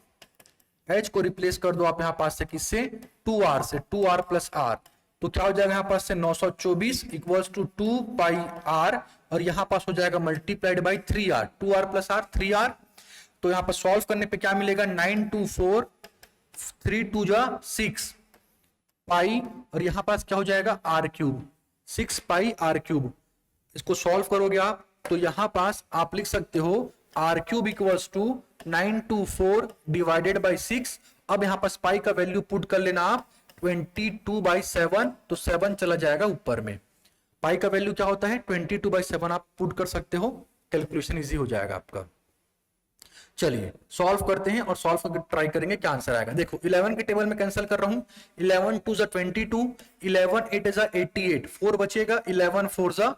h को रिप्लेस कर दो आप यहां पास से किससे, 2r से, 2r प्लस r। तो क्या हो जाएगा यहां पास से 924 इक्वल्स टू 2 पाई r, और यहां पास हो जाएगा multiplied by 3r, 2r plus r 3r। तो यहां पर सॉल्व करने पे क्या मिलेगा, 924 3 2 जा 6 पाई, और यहां पास क्या हो जाएगा r क्यूब, 6 पाई r क्यूब। इसको सॉल्व करोगे आप तो यहां पास आप लिख सकते हो r cube equals to 924 divided by 6। अब यहां पास पाई का वैल्यू पुट कर लेना आप 22/7, तो 7 चला जाएगा ऊपर में। पाई का वैल्यू क्या होता है, 22/7 आप पुट कर सकते हो, कैलकुलेशन इजी हो जाएगा आपका। चलिए सॉल्व करते हैं और सॉल्व करके ट्राई करेंगे क्या आंसर आएगा। देखो 11 के टेबल में कैंसिल कर रहा हूं, 11 2 जा 22, 11 8 जा 88, 4 बचेगा, 11 4 जा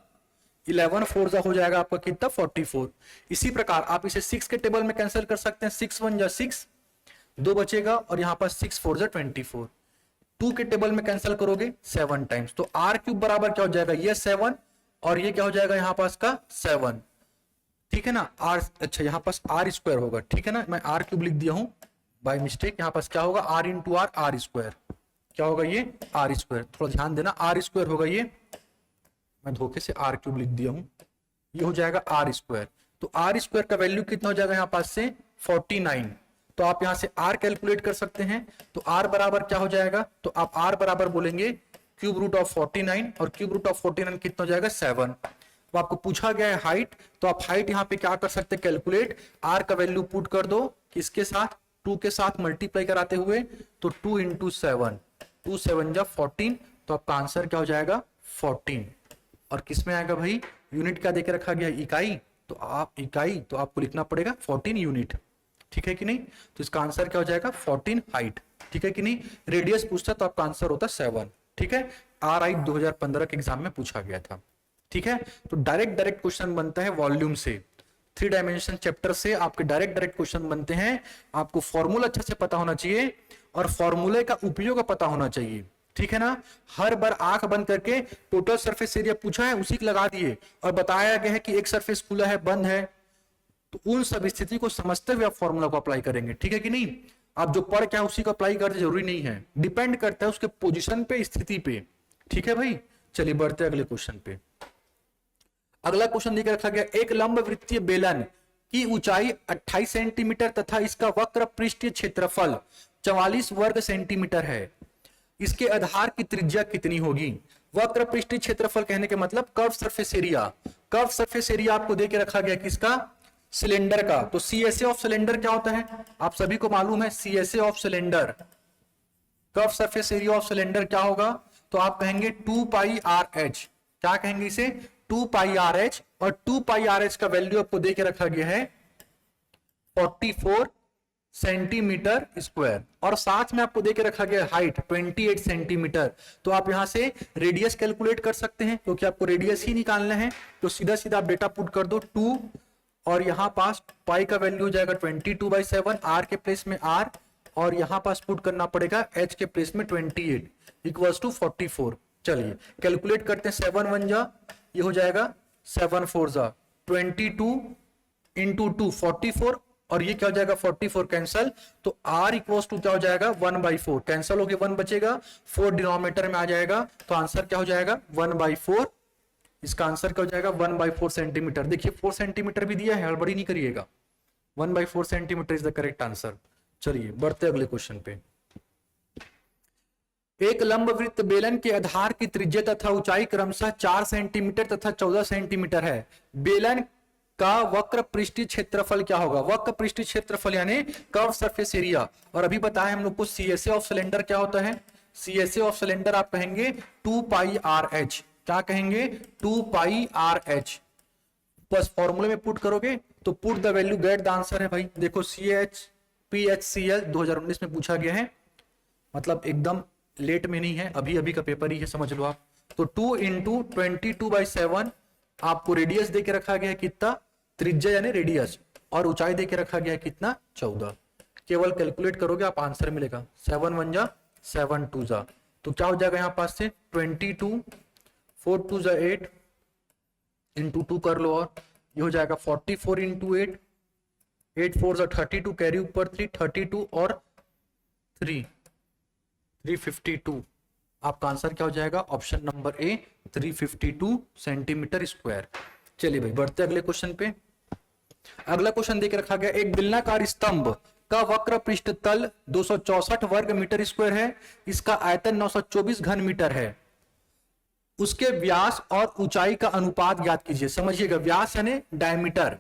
11 4 हो जाएगा आपका कितना 44। इसी प्रकार आप इसे 6 के टेबल में कैंसिल कर सकते हैं, 6 1 जा 6, 2 बचेगा और यहाँ पर 6 4 जा 24। 2 के टेबल में कैंसिल करोगे 7 टाइम्स, तो आर क्यूब बराबर क्या हो जाएगा, ये 7 और ये क्या हो जाएगा यहाँ पास का 7, ठीक है ना। आर, अच्छा यहाँ पास आर स्क्वायर होगा, ठीक है ना, मैं आर क्यूब लिख दिया हूं बाय मिस्टेक। यहाँ पास क्या होगा, R into R, R square, क्या होगा ये आर स्क्वायर, थोड़ा ध्यान देना, आर स्क्वायर होगा ये, मैं धोखे से आर क्यूब लिख दिया हूं, ये हो जाएगा आर स्क्वायर। तो आर स्क्वायर का वैल्यू कितना हो जाएगा यहाँ पास से 49। तो आप यहां से आर कैलकुलेट कर सकते हैं, तो आर बराबर क्या हो जाएगा, तो आप आर बराबर बोलेंगे क्यूब रूट ऑफ 49 और क्यूब रूट ऑफ 49 कितना हो जाएगा 7। तो आपको पूछा गया है हाइट, तो आप हाइट यहाँ पे क्या कर सकते हैं कैलकुलेट, आर का वैल्यू पुट कर दो किसके साथ, 2 के साथ मल्टीप्लाई कराते हुए, तो 2 इंटू 7, 2 7 जा 14, तो आपका आंसर क्या हो जाएगा 14। और किसमें आएगा भाई, यूनिट क्या देके रखा गया, इकाई, तो आप इकाई, तो आपको लिखना पड़ेगा 14 यूनिट, ठीक है कि नहीं। तो इसका आंसर क्या हो जाएगा 14 हाइट, ठीक है कि नहीं। रेडियस पूछता तो आपका आंसर होता 7, ठीक है। RI 2015 के एग्जाम में पूछा गया था, ठीक है। तो डायरेक्ट क्वेश्चन बनता है वॉल्यूम से, 3 डायमेंशन चैप्टर से आपके डायरेक्ट क्वेश्चन बनते हैं। आपको फॉर्मूला अच्छे से पता होना चाहिए और फॉर्मूले का उपयोग पता होना चाहिए, ठीक है ना। हर बार आंख बंद करके टोटल सरफेस एरिया पूछा है उसी को लगा दिए और बताया गया है कि एक सरफेस खुला है, बंद है, तो उन सब स्थिति को समझते हुए आप फॉर्मूला को अप्लाई करेंगे, ठीक है कि नहीं। आप जो पढ़ क्या उसी को अप्लाई करते जरूरी नहीं है, डिपेंड करता है उसके पोजीशन पे, स्थिति पे, ठीक है भाई। चलिए बढ़ते हैं अगले क्वेश्चन पे। अगला क्वेश्चन देकर रखा गया, एक लंब वृत्तीय बेलन की ऊंचाई 28 सेंटीमीटर तथा इसका वक्र पृष्ठीय क्षेत्रफल 44 वर्ग सेंटीमीटर है, इसके आधार की त्रिज्या कितनी होगी। वक्र पृष्ठीय क्षेत्रफल कहने के मतलब curve surface area, curve surface area आपको देके रखा गया किसका, सिलेंडर का। तो CSA ऑफ सिलेंडर क्या होता है, आप सभी को मालूम है, CSA of cylinder, curve surface area of cylinder क्या होगा, तो आप कहेंगे 2 पाई RH, क्या कहेंगे इसे 2 पाई RH, और 2 पाई RH का वैल्यू आपको देके रखा गया है 44 सेंटीमीटर स्क्वायर, और साथ में आपको देके रखा गया हाइट 28 सेंटीमीटर। तो आप यहां से रेडियस कैलकुलेट कर सकते हैं क्योंकि आपको रेडियस ही निकालना है, तो सीधा सीधा आप डेटा पुट कर दो 2, और यहां पास पाई का वैल्यू हो जाएगा 22/7, आर के प्लेस में आर, और यहां पास पुट करना पड़ेगा एच के प्लेस में 28 इक्वल्स टू 44। चलिए कैलकुलेट करते हैं, 7 1 जा, ये हो जाएगा 7 4 जा 22 इंटू 2 44, और ये क्या हो जाएगा 44 कैंसल, तो r इक्वल्स टू क्या हो जाएगा 1/4, कैंसल होके 1 बचेगा, 4 डिनोमिनेटर में आ जाएगा, तो आंसर क्या हो जाएगा 1/4। इसका आंसर क्या हो जाएगा 1/4 सेंटीमीटर। देखिए 4 सेंटीमीटर भी दिया है, हड़बड़ी नहीं करिएगा, 1/4 centimetre is the correct answer. चलिए बढ़ते अगले क्वेश्चन पे। एक लंब वृत्त बेलन के आधार की त्रिज्या तथा ऊंचाई क्रमशः 4 सेंटीमीटर तथा 14 सेंटीमीटर है, बेलन का वक्र पृष्ठीय क्षेत्रफल क्या होगा। वक्र पृष्ठीय क्षेत्रफल यानी कर्व सरफेस एरिया, और अभी बताया हम लोग को CSA ऑफ सिलेंडर क्या होता है, CSA ऑफ सिलेंडर आप कहेंगे 2 पाई RH, क्या कहेंगे 2 पाई RH, बस फॉर्मूले में पुट करोगे तो put the value get the answer है भाई। देखो PHCl 2019 में पूछा गया है, मतलब एकदम लेट में नहीं है, अभी अभी का पेपर ही है, समझ लो आप। तो 2 इंटू 22/7, आपको रेडियस देके रखा गया है कितना, त्रिज्या यानी रेडियस, और ऊंचाई देके रखा गया है कितना 14। केवल कैलकुलेट करोगे आप आंसर मिलेगा, 7 1 जा 7 2 जा, तो क्या हो जाएगा यहाँ पास से 22, 4 2 जा 8 इंटू 2 कर लो, और ये हो जाएगा 44 इंटू 8, 8 4 जा 32, कैरी ऊपर 3 32 और 3 352। आपका आंसर क्या हो जाएगा option number A 352 centimetre square. चलिए भाई बढ़ते अगले क्वेश्चन पे। अगला क्वेश्चन देके रखा गया, एक बेलनाकार स्तंभ का वक्र पृष्ठ तल 264 वर्ग मीटर स्क्वायर है, इसका आयतन 924 घन मीटर है, उसके व्यास और ऊंचाई का अनुपात ज्ञात कीजिए। समझिएगा व्यास यानी डायमीटर,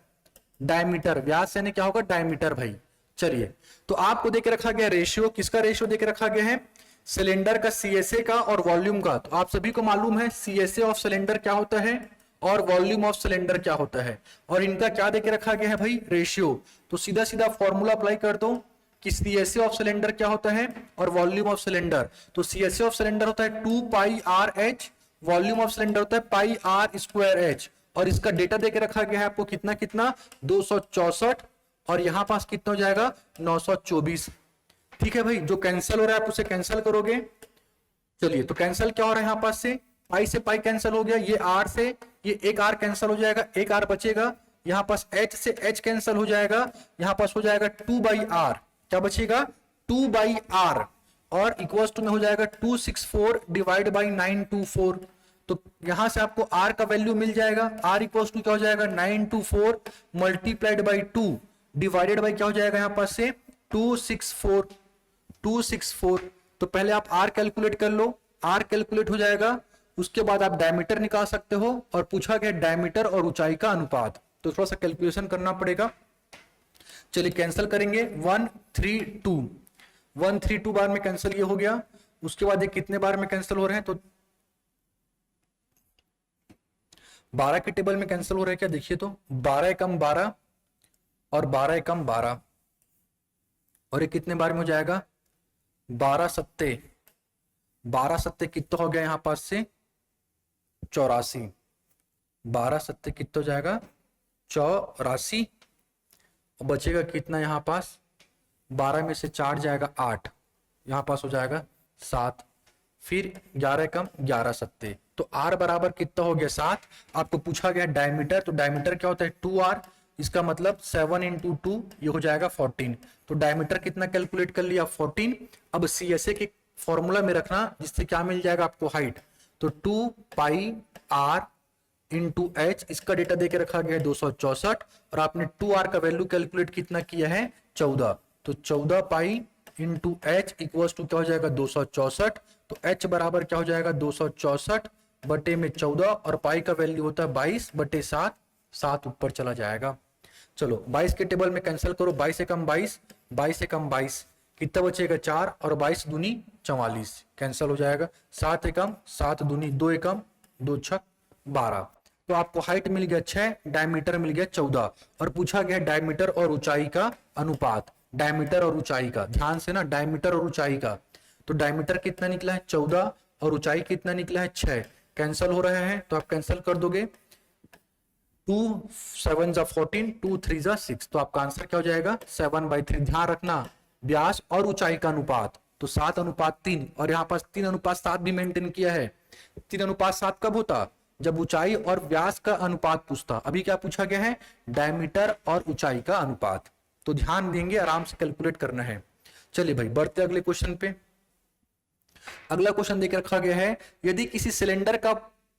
डायमीटर व्यास यानी क्या होगा डायमीटर भाई। चलिए तो आपको देके रखा गया रेशियो, किसका रेशियो देके रखा गया है, सिलेंडर का CSA का और वॉल्यूम का। तो आप सभी को मालूम है CSA ऑफ सिलेंडर क्या होता है और वॉल्यूम ऑफ सिलेंडर क्या होता है, और इनका क्या देके रखा गया है भाई रेशियो। तो सीधा सीधा फॉर्मूला अप्लाई कर दो कि CSA ऑफ सिलेंडर क्या होता है और वॉल्यूम ऑफ सिलेंडर। तो CSA ऑफ सिलेंडर होता है 2 पाई RH, वॉल्यूम ऑफ सिलेंडर होता है पाई R स्क्वायर H, और इसका डेटा देके रखा गया है आपको कितना कितना 264, और यहां पास कितना हो जाएगा 924। ठीक है भाई, जो कैंसिल हो रहा है आप उसे कैंसिल करोगे। चलिए, तो कैंसिल क्या हो रहा है यहां पास से, पाई से पाई कैंसिल हो गया, ये आर से ये एक आर कैंसिल हो जाएगा, एक आर बचेगा, यहां पास एच से एच कैंसिल हो जाएगा, यहां पास हो जाएगा 2/r, क्या बचेगा 2/r, और इक्वल्स टू में हो जाएगा 264 डिवाइड बाई 924। तो यहां से आपको r का वैल्यू मिल जाएगा, r इक्वल्स टू क्या हो जाएगा 924 मल्टीप्लाइड बाई 2 डिवाइडेड बाई क्या हो जाएगा यहां पास से 264। तो पहले आप r कैलकुलेट कर लो, r कैलकुलेट हो जाएगा, उसके बाद आप डायमीटर निकाल सकते हो, और पूछा गया डायमीटर और ऊंचाई का अनुपात, तो थोड़ा सा कैलकुलेशन करना पड़ेगा। चलिए कैंसिल करेंगे, 132 बार में कैंसिल ये हो गया। उसके बाद ये कितने बार में कैंसिल हो रहे हैं, तो 12 के टेबल में कैंसिल हो रहे हैं क्या, देखिए तो 12 एकम 12 और 12 एकम 12, और ये कितने बार में हो जाएगा 12 सत्ते कितना हो गया यहां पास से 84, 12 सत्ते कितना हो जाएगा 84, बचेगा कितना यहां पास 12 में से 4 जाएगा 8, यहां पास हो जाएगा 7, फिर 11 कम 11 सत्ते, तो r बराबर कितना हो गया 7। आपको पूछा गया डायमीटर, तो डायमीटर क्या होता है 2r, इसका मतलब 7 × 2 ये हो जाएगा 14। तो डायमीटर कितना कैलकुलेट कर लिया 14। अब CSA के फॉर्मूला में रखना, जिससे क्या मिल जाएगा आपको हाइट, तो 2πr × h, इसका डेटा देके रखा गया है 264, और आपने 2r का वैल्यू कैलकुलेट कितना किया है 14, तो 14π × h इक्वल्स टू क्या हो जाएगा 264। तो h बराबर क्या हो जाएगा 264 बटे में 14, और पाई का वैल्यू होता है 22/7, 7 ऊपर चला जाएगा। चलो 22 के टेबल में कैंसिल करो, 22 एकम 22, 22 एकम 22, कितना बचेगा 4, और 22 दूनी 44 कैंसिल हो जाएगा, 7 एकम 7 दूनी 2 एकम 2 छक 12। तो आपको हाइट मिल गया 6, डायमीटर मिल गया 14, और पूछा गया डायमीटर और ऊंचाई का अनुपात, डायमीटर और ऊंचाई का, ध्यान से ना, डायमीटर और ऊंचाई का। तो डायमीटर कितना निकला है 14, और ऊंचाई कितना निकला है 6, कैंसिल हो रहे हैं तो आप कैंसिल कर दोगे, 2 7 जा 14, 2 3 जा 6, तो आपका आंसर क्या हो जाएगा 7/3। ध्यान रखना व्यास और ऊंचाई का अनुपात, तो 7:3, और यहाँ पास 3:7 भी मेंटेन किया है। 3:7 कब होता, जब ऊंचाई और व्यास का अनुपात पूछता। अभी क्या पूछा गया है डायमीटर और ऊंचाई का अनुपात, तो ध्यान देंगे, आराम से कैलकुलेट करना है। चलिए भाई बढ़ते अगले क्वेश्चन पे। अगला क्वेश्चन देकर रखा गया है, यदि किसी सिलेंडर का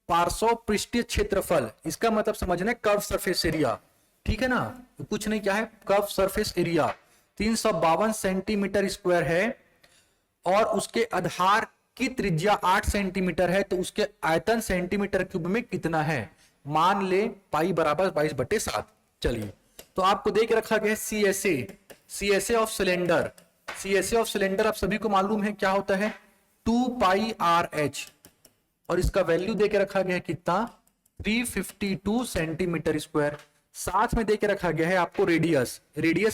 पार्श्व पृष्ठीय क्षेत्रफल, इसका मतलब समझना कर्व सरफेस एरिया, ठीक है ना, कुछ नहीं क्या है curve surface area 352 centimetre square है, और उसके आधार की त्रिज्या 8 सेंटीमीटर है, तो उसके आयतन सेंटीमीटर क्यूब में कितना है, मान ले पाई बराबर 22/7। चलिए, तो आपको देख रखा गया है CSA of cylinder, CSA of cylinder आप सभी को मालूम है क्या होता है 2πRh, और इसका वैल्यू देके रखा गया है कितना 352 सेंटीमीटर स्क्वायर। साथ में देके रखा गया है आपको रेडियस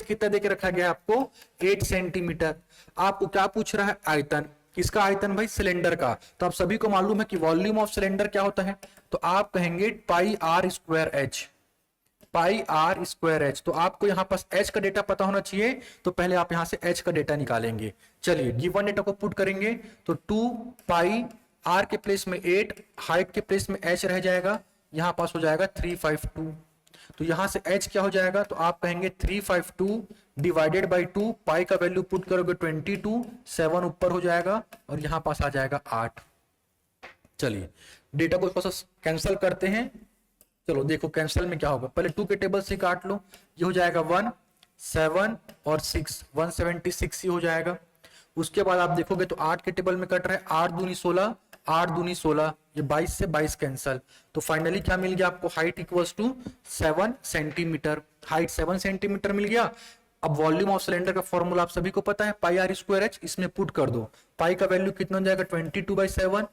कितना देके रखा गया है आपको 8 सेंटीमीटर। आपको क्या पूछ रहा है आयतन, किसका आयतन भाई सिलेंडर का। तो आप सभी को मालूम है कि वॉल्यूम ऑफ सिलेंडर क्या होता है, तो आप कहेंगे πr²h। तो आपको यहां पास h का डेटा पता होना चाहिए, तो पहले आप यहां से h का डेटा निकालेंगे। चलिए गिवन डेटा को पुट करेंगे, तो 2πr के प्लेस में 8, हाइट के प्लेस में h रह जाएगा, यहां पास हो जाएगा 352। तो यहां से h क्या हो जाएगा, तो आप कहेंगे 352 डिवाइडेड बाई 2, पाई का वैल्यू पुट करोगे 22, 7 ऊपर हो जाएगा, और यहां पास आ जाएगा 8। चलिए डेटा को थोड़ा सा कैंसिल करते हैं। चलो देखो कैंसिल में क्या होगा, पहले 2 के टेबल से काट लो, ये हो जाएगा 1 7 और 6 176 ही हो जाएगा। उसके बाद आप देखोगे तो 8 के टेबल में कट रहा है, 8 दूनी 16, 8 दूनी 16, ये 22 से 22 कैंसिल। तो फाइनली क्या मिल गया आपको height equals to 7 centimetres, height 7 centimetres मिल गया। अब वॉल्यूम ऑफ सिलेंडर का फॉर्मूला आप सभी को पता है πr²h, इसमें पुट कर दो, पाई का वैल्यू कितना हो जाएगा 22/7,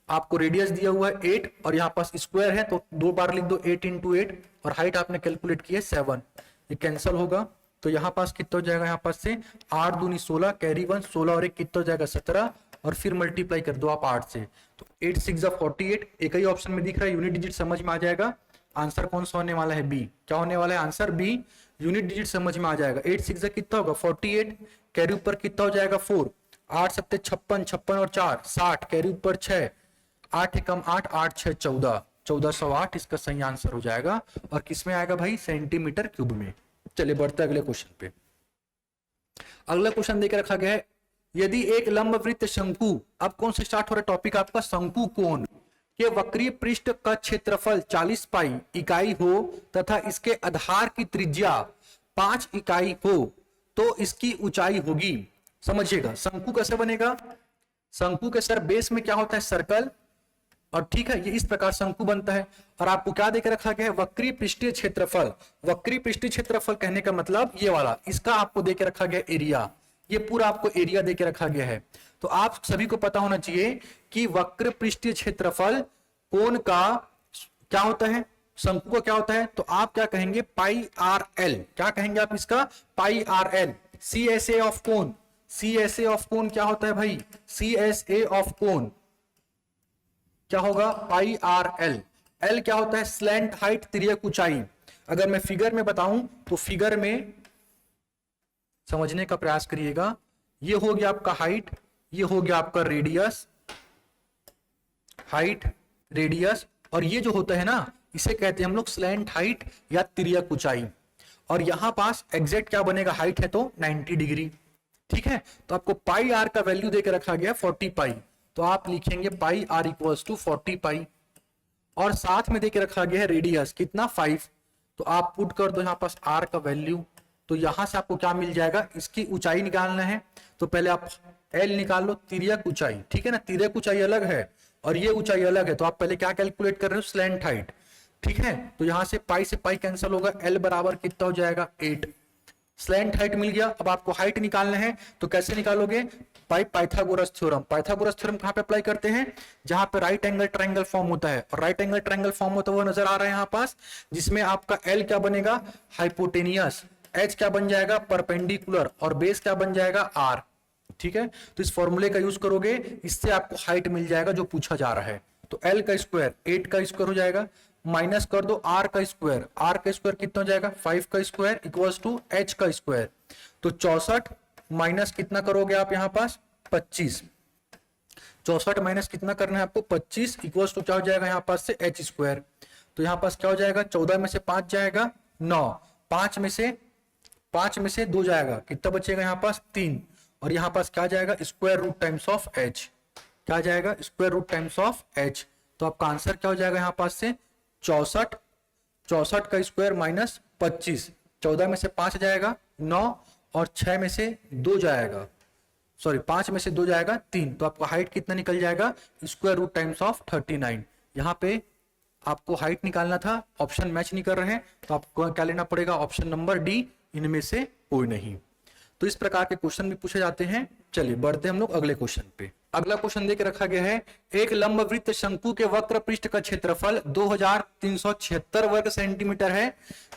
आपको रेडियस दिया हुआ है 8, और यहाँ पास स्क्वायर है तो 2 बार लिख दो 8 × 8, और हाइट आपने कैलकुलेट की है 7, ये कैंसिल होगा। तो यहाँ पास कितना हो जाएगा, यहाँ पास से 8 दूनी 16, कैरी 1, 16 और 1 कितना हो जाएगा 17, और फिर मल्टीप्लाई कर दो आप 8 से, तो 8 6 48, एक ही ऑप्शन में दिख रहा है, यूनिट डिजिट समझ में आ जाएगा। आंसर कौन सा होने वाला है? बी। क्या होने वाला है आंसर? बी। यूनिट डिजिट समझ में आ जाएगा। 8 6 कितना होगा? 48। कैरी ऊपर कितना हो जाएगा? 4। 8 7 56, 56 और 4 60, कैरी ऊपर 6, 8 एकम 8, 8 6 14, 1408 इसका सही आंसर हो जाएगा। और किसमें आएगा भाई? सेंटीमीटर क्यूब में। चलिए बढ़ते अगले क्वेश्चन पे। अगला क्वेश्चन देकर रखा गया है, यदि एक लंबवृत्त शंकु, अब कौन से स्टार्ट हो रहा है टॉपिक आपका? शंकु कोण के वक्रीय पृष्ठ का क्षेत्रफल 40 पाई इकाई हो तथा इसके आधार की त्रिज्या 5 इकाई हो तो इसकी ऊंचाई होगी। समझिएगा शंकु कैसे बनेगा। शंकु के सर बेस में क्या होता है? सर्कल। और ठीक है, ये इस प्रकार शंकु बनता है। और आपको क्या देकर रखा गया है? वक्रीय पृष्ठीय क्षेत्रफल। वक्रीय पृष्ठीय क्षेत्रफल कहने का मतलब ये वाला, इसका आपको देकर रखा गया एरिया। ये पूरा आपको एरिया देके रखा गया है। तो आप सभी को पता होना चाहिए कि वक्र पृष्ठीय क्षेत्रफल कोण का क्या होता है, शंकु का क्या होता है। तो आप क्या कहेंगे? Pi r l. क्या कहेंगे आप इसका? Pi r l. C S A of cone, C S A of कोण क्या होता है भाई? सी एस ए ऑफ कोण क्या होगा? पाई आर एल। एल क्या होता है? स्लैंट हाइट, तिर्यक ऊंचाई। अगर मैं फिगर में बताऊं तो फिगर में समझने का प्रयास करिएगा। ये हो गया आपका हाइट, ये हो गया आपका रेडियस, हाइट रेडियस, और ये जो होता है ना इसे कहते हैं हम लोग स्लैंट हाइट या तिर्यक ऊंचाई। और यहां पास एग्जैक्ट क्या बनेगा? हाइट है तो 90 डिग्री। ठीक है, तो आपको पाई आर का वैल्यू देकर रखा गया 40 पाई, तो आप लिखेंगे पाई आर इक्वल्स टू 40 पाई। और साथ में देकर रखा गया है रेडियस कितना? 5, तो आप पुट कर दो यहां पास आर का वैल्यू। तो यहां से आपको क्या मिल जाएगा? इसकी ऊंचाई निकालना है तो पहले आप एल निकाल लो, तिर्यक ऊंचाई। ठीक है ना, तिर्यक ऊंचाई अलग है और ये ऊंचाई अलग है, तो आप पहले क्या कैलकुलेट कर रहे हो? Slant height. ठीक है, तो यहां से पाई कैंसिल होगा, एल बराबर कितना हो जाएगा? 8। स्लैंट हाइट मिल गया। अब आपको हाइट निकालना है तो कैसे निकालोगे? Bye Pythagoras theorem. Pythagoras theorem कहां पे अप्लाई करते हैं? जहां पे राइट एंगल ट्रायंगल फॉर्म होता है। और राइट एंगल ट्रायंगल फॉर्म होता हुआ नजर आ रहा है यहां पास, जिसमें आपका एल क्या बनेगा? हाइपोटेनियस। एच क्या बन जाएगा? परपेंडिकुलर। और बेस क्या बन जाएगा? आर। ठीक है, तो इस फॉर्मूले का यूज करोगे, इससे आपको हाइट मिल जाएगा जो पूछा जा रहा है। तो एल का स्क्वायर 8 का स्क्वायर हो जाएगा, माइनस कर दो आर का स्क्वायर। आर का स्क्वायर कितना हो जाएगा? 5 का स्क्वायर इक्वल्स टू एच का स्क्वायर। तो 64 माइनस कितना करोगे आप यहाँ पास? 25। 64 माइनस कितना करना है आपको? 25 इक्वल्स टू क्या हो जाएगा यहाँ पास से? H square. तो यहाँ पास क्या हो जाएगा? 14 में से 5 जाएगा 9, 5 में से 2 जाएगा, कितना बचेगा यहाँ पास? 3। और यहाँ पास क्या जाएगा? Square root times of H. क्या जाएगा? Square root times of H. तो आपका आंसर क्या हो जाएगा यहाँ पास से? 64। 64 का स्क्वायर माइनस 25, 14 में से 5 जाएगा 9, और 6 में से 2 जाएगा, सॉरी 5 में से 2 जाएगा 3। तो आपका हाइट कितना निकल जाएगा? Square root times of 39। यहाँ पे आपको हाइट निकालना था, ऑप्शन मैच नहीं कर रहे हैं, तो आपको क्या लेना पड़ेगा? ऑप्शन नंबर डी, इनमें से कोई नहीं। तो इस प्रकार के क्वेश्चन भी पूछे जाते हैं। चलिए बढ़ते हैं हम लोग अगले क्वेश्चन पे। अगला क्वेश्चन देके रखा गया है, एक लंबवृत्त शंकु के वक्र पृष्ठ का क्षेत्रफल 2376 वर्ग सेंटीमीटर है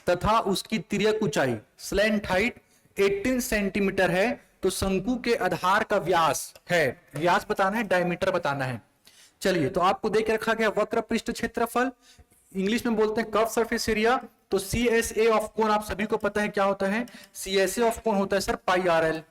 तथा उसकी तिर्यक ऊंचाई स्लैंट हाइट 18 सेंटीमीटर है। तो शंकु के आधार का व्यास है, व्यास बताना है, डायमीटर बताना है। चलिए, तो आपको देके रखा गया वक्र पृष्ठ क्षेत्रफल, इंग्लिश में बोलते हैं कर्व सरफेस एरिया। तो सी एस ए ऑफ कोण आप सभी को पता है क्या होता है? सी एस ए ऑफ कोण होता है सर पाई आर एल,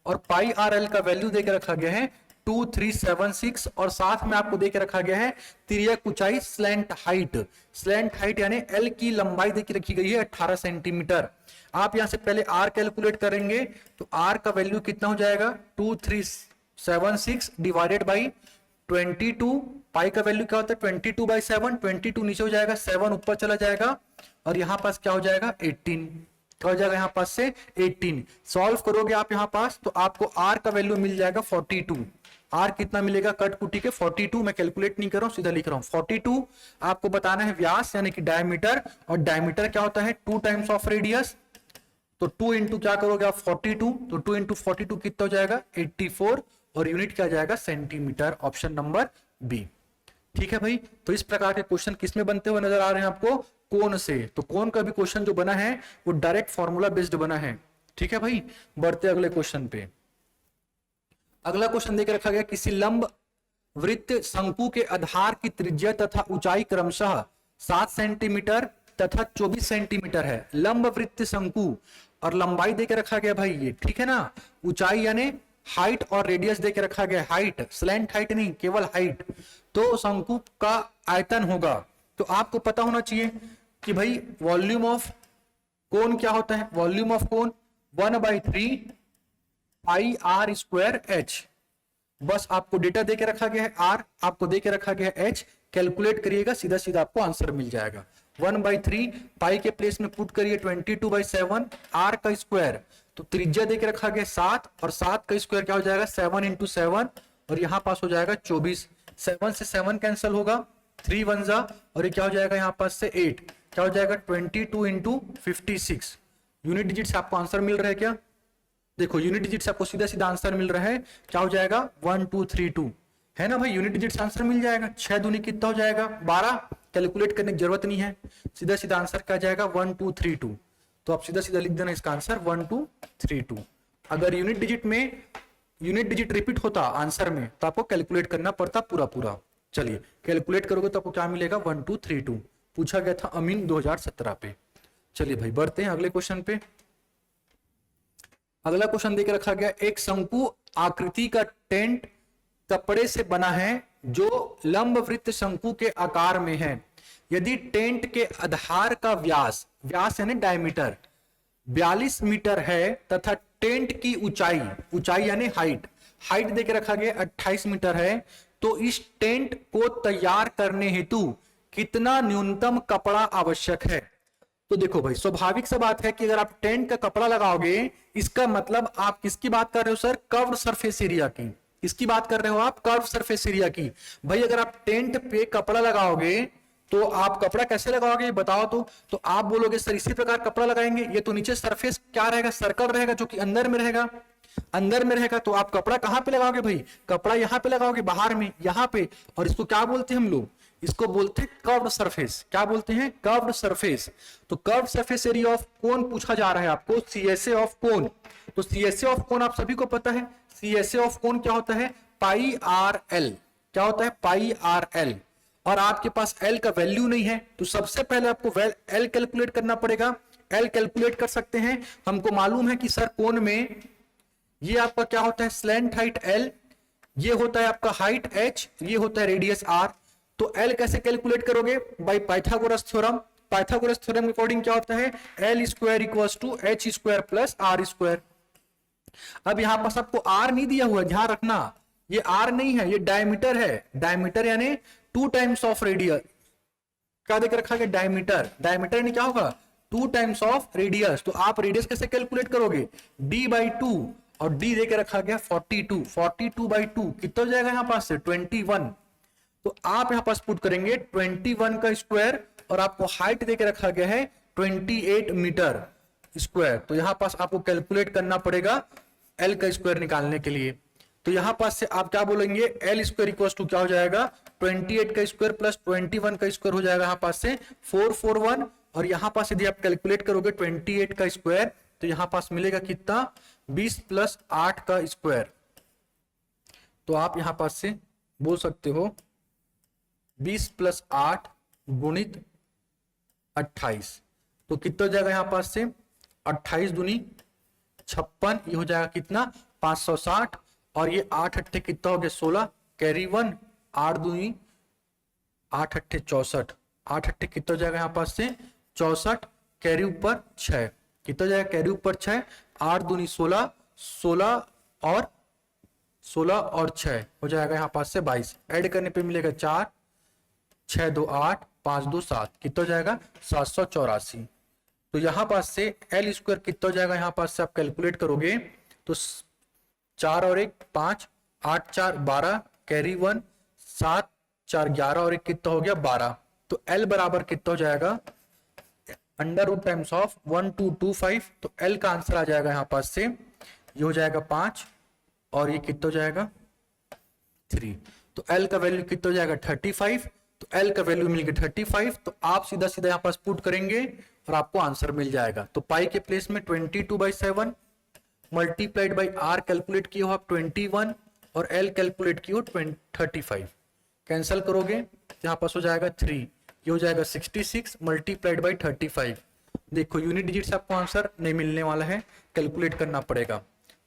और पाई आर एल का वैल्यू देकर रखा गया है 2376, और साथ में आपको देकर रखा गया है तिर्यक ऊंचाई स्लैंट हाइट। स्लैंट हाइट यानी एल की लंबाई देकर रखी गई है 18 सेंटीमीटर। आप यहां से पहले आर कैलकुलेट करेंगे तो आर का वैल्यू कितना हो जाएगा? 2376 डिवाइडेड बाई 22। पाई का वैल्यू क्या होता है? 22/7। 22 नीचे हो जाएगा, 7 ऊपर चला जाएगा, और यहां पास क्या हो जाएगा? 18। क्या हो जाएगा यहाँ पास से? 18। सॉल्व करोगे आप यहाँ पास तो आपको आर का वैल्यू मिल जाएगा 42। आर कितना मिलेगा? कट कुटी के 42, मैं कैलकुलेट नहीं कर रहा हूं, सीधा लिख रहा हूं 42। आपको बताना है व्यास यानी कि डायमीटर, और डायमीटर क्या होता है? 2 टाइम्स ऑफ रेडियस। तो 2 इंटू क्या करोगे आप? 42। तो 2 इंटू 42 कितना हो जाएगा? 84, और यूनिट क्या जाएगा? सेंटीमीटर। Option number B. ठीक है भाई, तो इस प्रकार के क्वेश्चन किसमें बनते हुए नजर आ रहे हैं आपको? कोण से। तो कोण का भी क्वेश्चन जो बना है वो डायरेक्ट फॉर्मूला बेस्ड बना है। ठीक है भाई, बढ़ते अगले क्वेश्चन पे। अगला क्वेश्चन देकर रखा गया, किसी लंब वृत्त शंकु के आधार की त्रिज्या तथा ऊंचाई क्रमशः 7 सेंटीमीटर, तथा 24 सेंटीमीटर है। लंब वृत्त शंकु और लंबाई देके रखा गया भाई ये, ठीक है ना। ऊंचाई यानी हाइट और रेडियस देके रखा गया, हाइट स्लैंट हाइट नहीं, केवल हाइट। तो शंकु का आयतन होगा, तो आपको पता होना चाहिए कि भाई वॉल्यूम ऑफ कोन क्या होता है। Volume of cone 1/3 pi are square H. बस आपको डेटा देके रखा गया है आर, आपको देके रखा गया है एच, कैलकुलेट करिएगा, सीधा सीधा आपको आंसर मिल जाएगा। 1/3 पाई के प्लेस में पुट करिए 22/7 आर का स्क्वायर, तो त्रिज्या देके रखा गया 7 और 7 का स्क्वायर क्या हो जाएगा 7 × 7 और यहां पास हो जाएगा 24। 7 से 7 कैंसिल होगा, 3 1 जा और ये क्या हो जाएगा यहां पास से 8, क्या हो जाएगा 22 × 56। यूनिट डिजिट से आपको आंसर मिल रहा है क्या? देखो यूनिट डिजिट से आपको सीधा सीधा आंसर मिल रहा है, क्या हो जाएगा 1232 है ना भाई। यूनिट डिजिट से आंसर मिल जाएगा। 6 दूनी कितना हो जाएगा 12, कैलकुलेट करने की जरूरत नहीं है, सीधा सीधा आंसर क्या जाएगा 1232। तो आप सीधा सीधा लिख देना इसका आंसर 1232। अगर यूनिट डिजिट रिपीट होता आंसर में तो आपको कैलकुलेट करना पड़ता पूरा पूरा। चलिए कैलकुलेट करोगे तो आपको क्या मिलेगा 1232। पूछा गया था अमीन 2017 पे। चलिए भाई बढ़ते हैं अगले क्वेश्चन पे। अगला क्वेश्चन देके रखा गया, एक शंकु आकृति का टेंट कपड़े से बना है जो लंब वृत्त शंकु के आकार में है। यदि टेंट के आधार का व्यास यानी डायमीटर 42 मीटर है तथा टेंट की ऊंचाई यानी हाइट देके रखा गया 28 मीटर है, तो इस टेंट को तैयार करने हेतु कितना न्यूनतम कपड़ा आवश्यक है। तो देखो भाई स्वाभाविक सा बात है कि अगर आप टेंट का कपड़ा लगाओगे, इसका मतलब आप किसकी बात कर रहे हो सर? कर्व्ड सरफेस एरिया की। इसकी बात कर रहे हो आप कर्व्ड सरफेस एरिया की। भाई अगर आप टेंट पे कपड़ा लगाओगे तो आप कपड़ा कैसे लगाओगे बताओ? तो आप बोलोगे सर इसी प्रकार कपड़ा लगाएंगे। ये तो नीचे सरफेस क्या रहेगा, सर्कल रहेगा जो कि अंदर में रहेगा। तो आप कपड़ा कहां पे लगाओगे भाई? कपड़ा यहां पे लगाओगे बाहर में, यहां पे। और इसको क्या बोलते हैं हम लोग? इसको बोलते हैं कर्व्ड सरफेस। क्या बोलते हैं? Curved surface. तो curved surface area of cone पूछा जा रहा है आपको, सीएसए ऑफ कोन। तो सीएसए ऑफ कोन आप सभी को पता है, सीएसए ऑफ कोन क्या होता है? पाई आर एल। क्या होता है? पाई आर एल। और आपके पास एल का वैल्यू नहीं है, तो सबसे पहले आपको एल कैलकुलेट करना पड़ेगा। एल कैलकुलेट कर सकते हैं, हमको मालूम है कि सर कोन में ये आपका क्या होता है? स्लैंट हाइट एल, ये होता है आपका हाइट एच, ये होता है रेडियस आर। तो एल कैसे कैलकुलेट करोगे? By Pythagoras theorem. Pythagoras theorem के अकॉर्डिंग क्या होता है? L square equals to H square plus R square. अब यहां पास आपको आर नहीं दिया हुआ, ध्यान रखना, ये आर नहीं है, ये डायमीटर है। डायमीटर यानी 2 टाइम्स ऑफ रेडियस। क्या देकर रखा गया? डायमीटर। डायमीटर यानी क्या होगा? 2 टाइम्स ऑफ रेडियस। तो आप रेडियस कैसे कैलकुलेट करोगे? d/2 और d देकर रखा गया 42। 42/2 कितना हो जाएगा यहां पास से? 21। तो आप यहां पास पुट करेंगे 21 का स्क्वायर और आपको हाइट देके रखा गया है 28 मीटर स्क्वायर। तो यहां पास आपको कैलकुलेट करना पड़ेगा एल का स्क्वायर निकालने के लिए। तो यहां पास से आप क्या बोलेंगे? एल स्क्वायर इक्वल टू क्या हो जाएगा? 28 का स्क्वायर प्लस 21 का स्क्वायर हो जाएगा यहां पास से 441। और यहां पास यदि आप कैलकुलेट करोगे 28 का स्क्वायर तो यहां पास मिलेगा कितना? 20 + 8 का स्क्वायर। तो आप यहां पास से बोल सकते हो 20 + 8 गुणित 28। तो कितना हो जाएगा यहां पास से? 28 दूनी 56, ये हो जाएगा कितना? 560। और ये 8 अट्ठे कितना हो गया? 16, कैरी 1, 8 दूनी 8 अट्ठे 64। 8 अट्ठे कितना हो जाएगा यहां पास से? 64, कैरी ऊपर 6, कितना हो जाएगा? कैरी ऊपर 6, 8 दूनी 16, 16 और 6 हो जाएगा यहां पास से 22। ऐड करने पे मिलेगा 4, 6 2 8, 5 2 7, कितना हो जाएगा? 784। तो यहां पास से एल स्क्वायर कितना हो जाएगा? यहां पास से आप कैलकुलेट करोगे तो 4 और 1 5, 8 4 12, कैरी 1, 7 4 11 और 1 कितना हो गया? 12। तो एल बराबर कितना हो जाएगा? √ टाइम्स ऑफ 1225। तो एल का आंसर आ जाएगा यहां पास से, ये हो जाएगा 5 और ये कितना हो जाएगा? 3। तो एल का वैल्यू कितना हो जाएगा? 35। तो एल का वैल्यू मिल गया 35। तो आप सीधा सीधा यहां पास पुट करेंगे और आपको आंसर मिल जाएगा। तो पाई के प्लेस में 22/7 मल्टीप्लाइड बाई आर कैलकुलेट किए हो आप 21 और एल कैलकुलेट किए हो 35। कैंसिल करोगे यहाँ पास हो जाएगा 3, ये हो जाएगा 66 मल्टीप्लाइड बाई 35। देखो यूनिट डिजिट से आपको आंसर नहीं मिलने वाला है, कैलकुलेट करना पड़ेगा।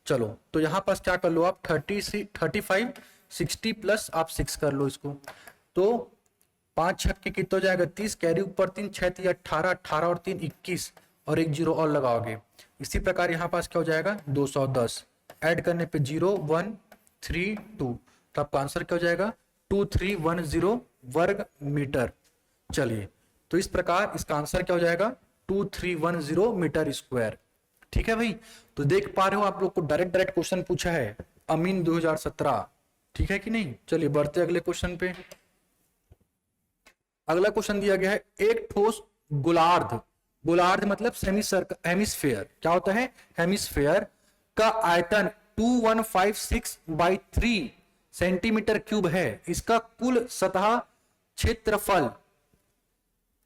चलो तो यहाँ पास क्या कर लो आप 35 60 प्लस आप 6 कर लो इसको, तो 5 छक के कितना हो जाएगा 30, कैरी ऊपर 3 6 3 18, 18 और 3 21 और एक जीरो और लगाओगे। इसी प्रकार यहाँ पास क्या हो जाएगा 210, ऐड करने पे 0 1 3 2, तो आपका आंसर क्या हो जाएगा 2310 वर्ग मीटर। चलिए तो इस प्रकार इसका आंसर क्या हो जाएगा 2310 मीटर स्क्वायर। ठीक है भाई, तो देख पा रहे हो आप लोग को डायरेक्ट क्वेश्चन पूछा है अमीन 2017, ठीक है कि नहीं। चलिए बढ़ते अगले क्वेश्चन पे। अगला क्वेश्चन दिया गया है एक ठोस गोलार्ध, गोलार्ध मतलब सेमी सर्कल हेमिस्फेयर, क्या होता है हेमिस्फेयर का आयतन 2156 बाई 3 सेंटीमीटर क्यूब है, इसका कुल सतह क्षेत्रफल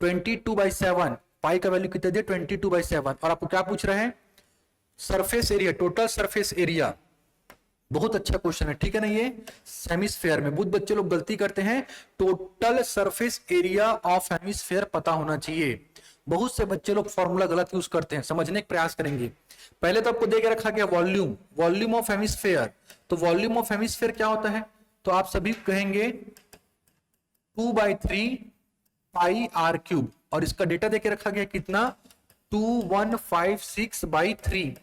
22/7, पाई का वैल्यू कितना दिया 22/7, और आपको क्या पूछ रहे हैं surface area, total surface area. बहुत अच्छा क्वेश्चन है, ठीक है ना। ये हेमिस्फेयर में बहुत बच्चे लोग गलती करते हैं, total surface area of hemisphere पता होना चाहिए। बहुत से बच्चे लोग फॉर्मूला गलत यूज करते हैं, समझने का प्रयास करेंगे। पहले तो आपको दे के रखा गया वॉल्यूम, वॉल्यूम ऑफ हेमिस्फेयर, तो वॉल्यूम ऑफ हेमिस्फेयर क्या होता है, तो आप सभी कहेंगे 2/3 पाई आर क्यूब, और इसका डेटा देके रखा गया कितना 2156/3,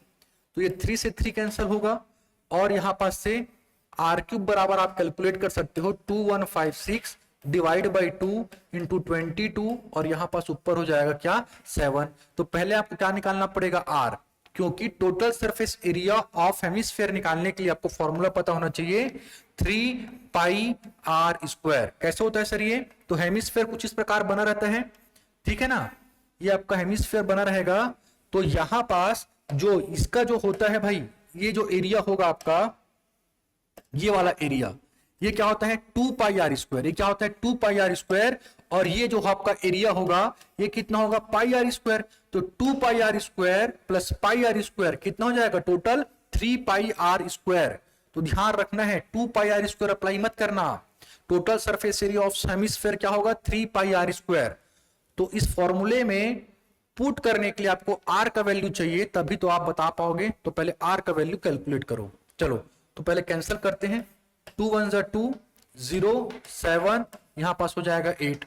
तो ये 3 से 3 कैंसिल होगा, और यहां पास से आर क्यूब बराबर आप कैलकुलेट कर सकते हो 2156 डिवाइड बाई 2 इंटू 22, और यहां पास ऊपर हो जाएगा क्या 7। तो पहले आपको क्या निकालना पड़ेगा आर, क्योंकि total surface area of hemisphere निकालने के लिए आपको फॉर्मूला पता होना चाहिए 3 पाई आर स्क्वायर। कैसे होता है सर ये, तो हेमिस्फेयर कुछ इस प्रकार बना रहता है, ठीक है ना, ये आपका हेमिस्फेयर बना रहेगा। तो यहां पास जो इसका जो होता है भाई, ये जो एरिया होगा आपका, ये वाला एरिया, ये क्या होता है 2 पाई आर स्क्वायर, ये क्या होता है 2 पाई आर स्क्वायर, और ये जो आपका एरिया होगा ये कितना होगा पाई आर स्क्वायर, तो 2 pi are square plus pi are square कितना हो जाएगा टोटल 3 पाई आर स्क्वायर। तो ध्यान रखना है 2 पाई आर स्क्वायर अप्लाई मत करना, total surface area of hemisphere क्या होगा 3 पाई आर स्क्वायर। तो इस फॉर्मूले में पुट करने के लिए आपको आर का वैल्यू चाहिए, तभी तो आप बता पाओगे। तो पहले आर का वैल्यू कैलकुलेट करो। चलो तो पहले कैंसिल करते हैं, 2 1 2 0 7, यहां पास हो जाएगा 8।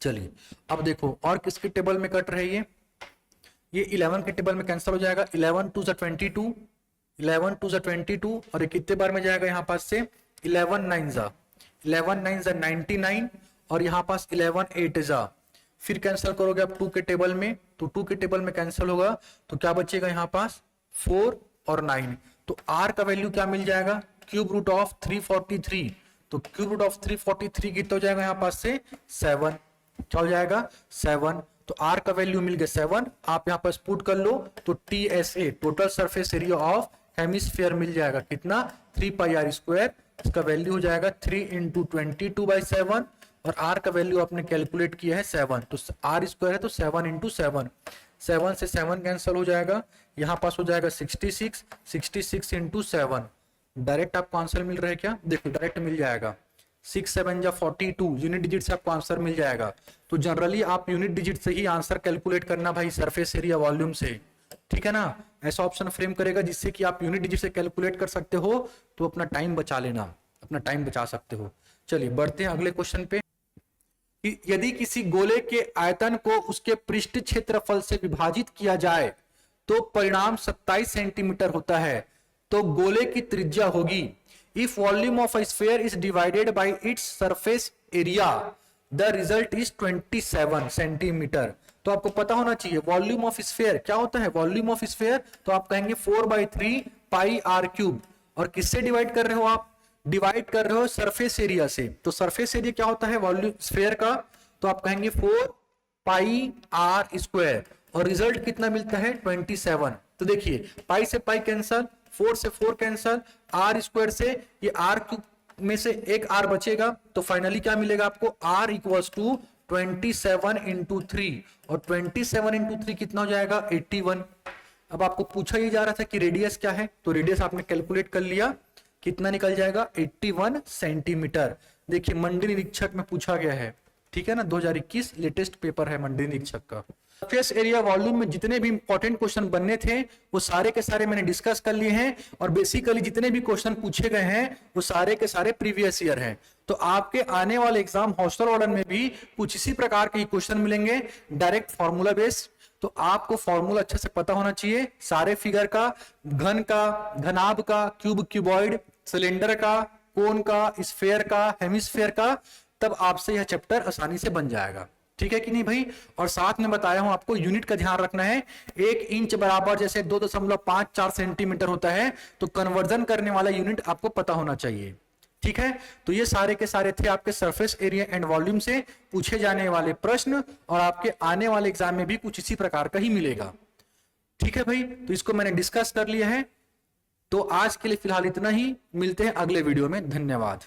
चलिए अब देखो और किसके टेबल में कट रही है, ये 11 के टेबल में कैंसिल हो जाएगा, 11 2 22, 11 2 22, और ये कितने बार में जाएगा यहाँ पास से 11 9 99, और यहाँ पास 11 8 जा, फिर कैंसिल करोगे आप 2 के टेबल में, तो 2 के टेबल में कैंसिल होगा, तो क्या बचेगा यहाँ पास 4 और 9। तो r का वैल्यू क्या मिल जाएगा क्यूब रूट ऑफ 343, तो क्यूब रूट ऑफ 343 कितना हो जाएगा यहाँ पास से 7, क्या हो जाएगा 7। तो r का वैल्यू मिल गया 7, आप यहाँ पास पुट कर लो, तो TSA total surface area of hemisphere मिल जाएगा कितना 3 पाई आर स्क्वायर, इसका वैल्यू हो जाएगा 3 इंटू 22/7, और r का वैल्यू आपने कैलकुलेट किया है 7, तो r स्क्वायर है तो 7 इंटू 7, 7 से 7 कैंसिल हो जाएगा, यहाँ पास हो जाएगा 66, 66 इंटू 7। डायरेक्ट आपको आंसर मिल रहा है क्या, देखो डायरेक्ट मिल जाएगा, 6 7 जा 42, यूनिट डिजिट से आपको आंसर मिल जाएगा। तो जनरली आप यूनिट डिजिट से ही आंसर कैलकुलेट करना भाई, सरफेस एरिया वॉल्यूम से, ठीक है ना। ऐसा ऑप्शन फ्रेम करेगा जिससे कि आप यूनिट डिजिट से कैलकुलेट कर सकते हो, तो अपना टाइम बचा लेना, अपना टाइम बचा सकते हो। चलिए बढ़ते हैं अगले क्वेश्चन पे। यदि किसी गोले के आयतन को उसके पृष्ठ क्षेत्रफल से विभाजित किया जाए तो परिणाम 27 सेंटीमीटर होता है, तो गोले की त्रिज्या होगी। If volume of a sphere is divided by its surface area the result is 27 centimetre. तो आपको पता होना चाहिए वॉल्यूम ऑफ स्फीयर क्या होता है, वॉल्यूम ऑफ स्फीयर तो आप कहेंगे 4/3 पाई आर क्यूब, और किससे डिवाइड कर रहे हो आप, डिवाइड कर रहे हो सरफेस एरिया से। तो सरफेस एरिया क्या होता है वॉल्यूम स्फीयर का, तो आप कहेंगे 4 पाई आर स्क्वायर, और रिजल्ट कितना मिलता है 27। तो देखिए पाई से पाई कैंसल, 4 से 4 कैंसल, आर स्क्वायर से ये आर क्यूब में से एक आर बचेगा, तो फाइनली क्या मिलेगा आपको आर इक्वल्स टू 27 इंटू 3, और 27 इंटू 3 कितना हो जाएगा 81। अब आपको पूछा ही जा रहा था कि रेडियस क्या है, तो रेडियस आपने कैलकुलेट कर लिया, कितना निकल जाएगा 81 सेंटीमीटर। देखिए मंडी निरीक्षक में पूछा गया है, ठीक है ना, 2021 लेटेस्ट पेपर है मंडी निरीक्षक का। सरफेस एरिया वॉल्यूम में जितने भी इंपॉर्टेंट क्वेश्चन बनने थे वो सारे के सारे मैंने डिस्कस कर लिए हैं, और बेसिकली जितने भी क्वेश्चन पूछे गए हैं वो सारे के सारे प्रीवियस ईयर हैं। तो आपके आने वाले एग्जाम हॉस्टल वार्डन में भी कुछ इसी प्रकार के क्वेश्चन मिलेंगे, डायरेक्ट फॉर्मूला बेस्ड। तो आपको फॉर्मूला अच्छे से पता होना चाहिए, सारे फिगर का, घन का, घनाभ का, क्यूब, क्यूबॉइड, सिलेंडर का, कोन का, स्फेयर का, हेमिस्फेयर का, तब आपसे यह चैप्टर आसानी से बन जाएगा। ठीक है कि नहीं भाई। और साथ में बताया हूं आपको यूनिट का ध्यान रखना है, 1 इंच बराबर जैसे 2.54 सेंटीमीटर होता है, तो कन्वर्जन करने वाला यूनिट आपको पता होना चाहिए। ठीक है, तो ये सारे के सारे थे आपके सरफेस एरिया एंड वॉल्यूम से पूछे जाने वाले प्रश्न, और आपके आने वाले एग्जाम में भी कुछ इसी प्रकार का ही मिलेगा। ठीक है भाई, तो इसको मैंने डिस्कस कर लिया है। तो आज के लिए फिलहाल इतना ही, मिलते हैं अगले वीडियो में, धन्यवाद।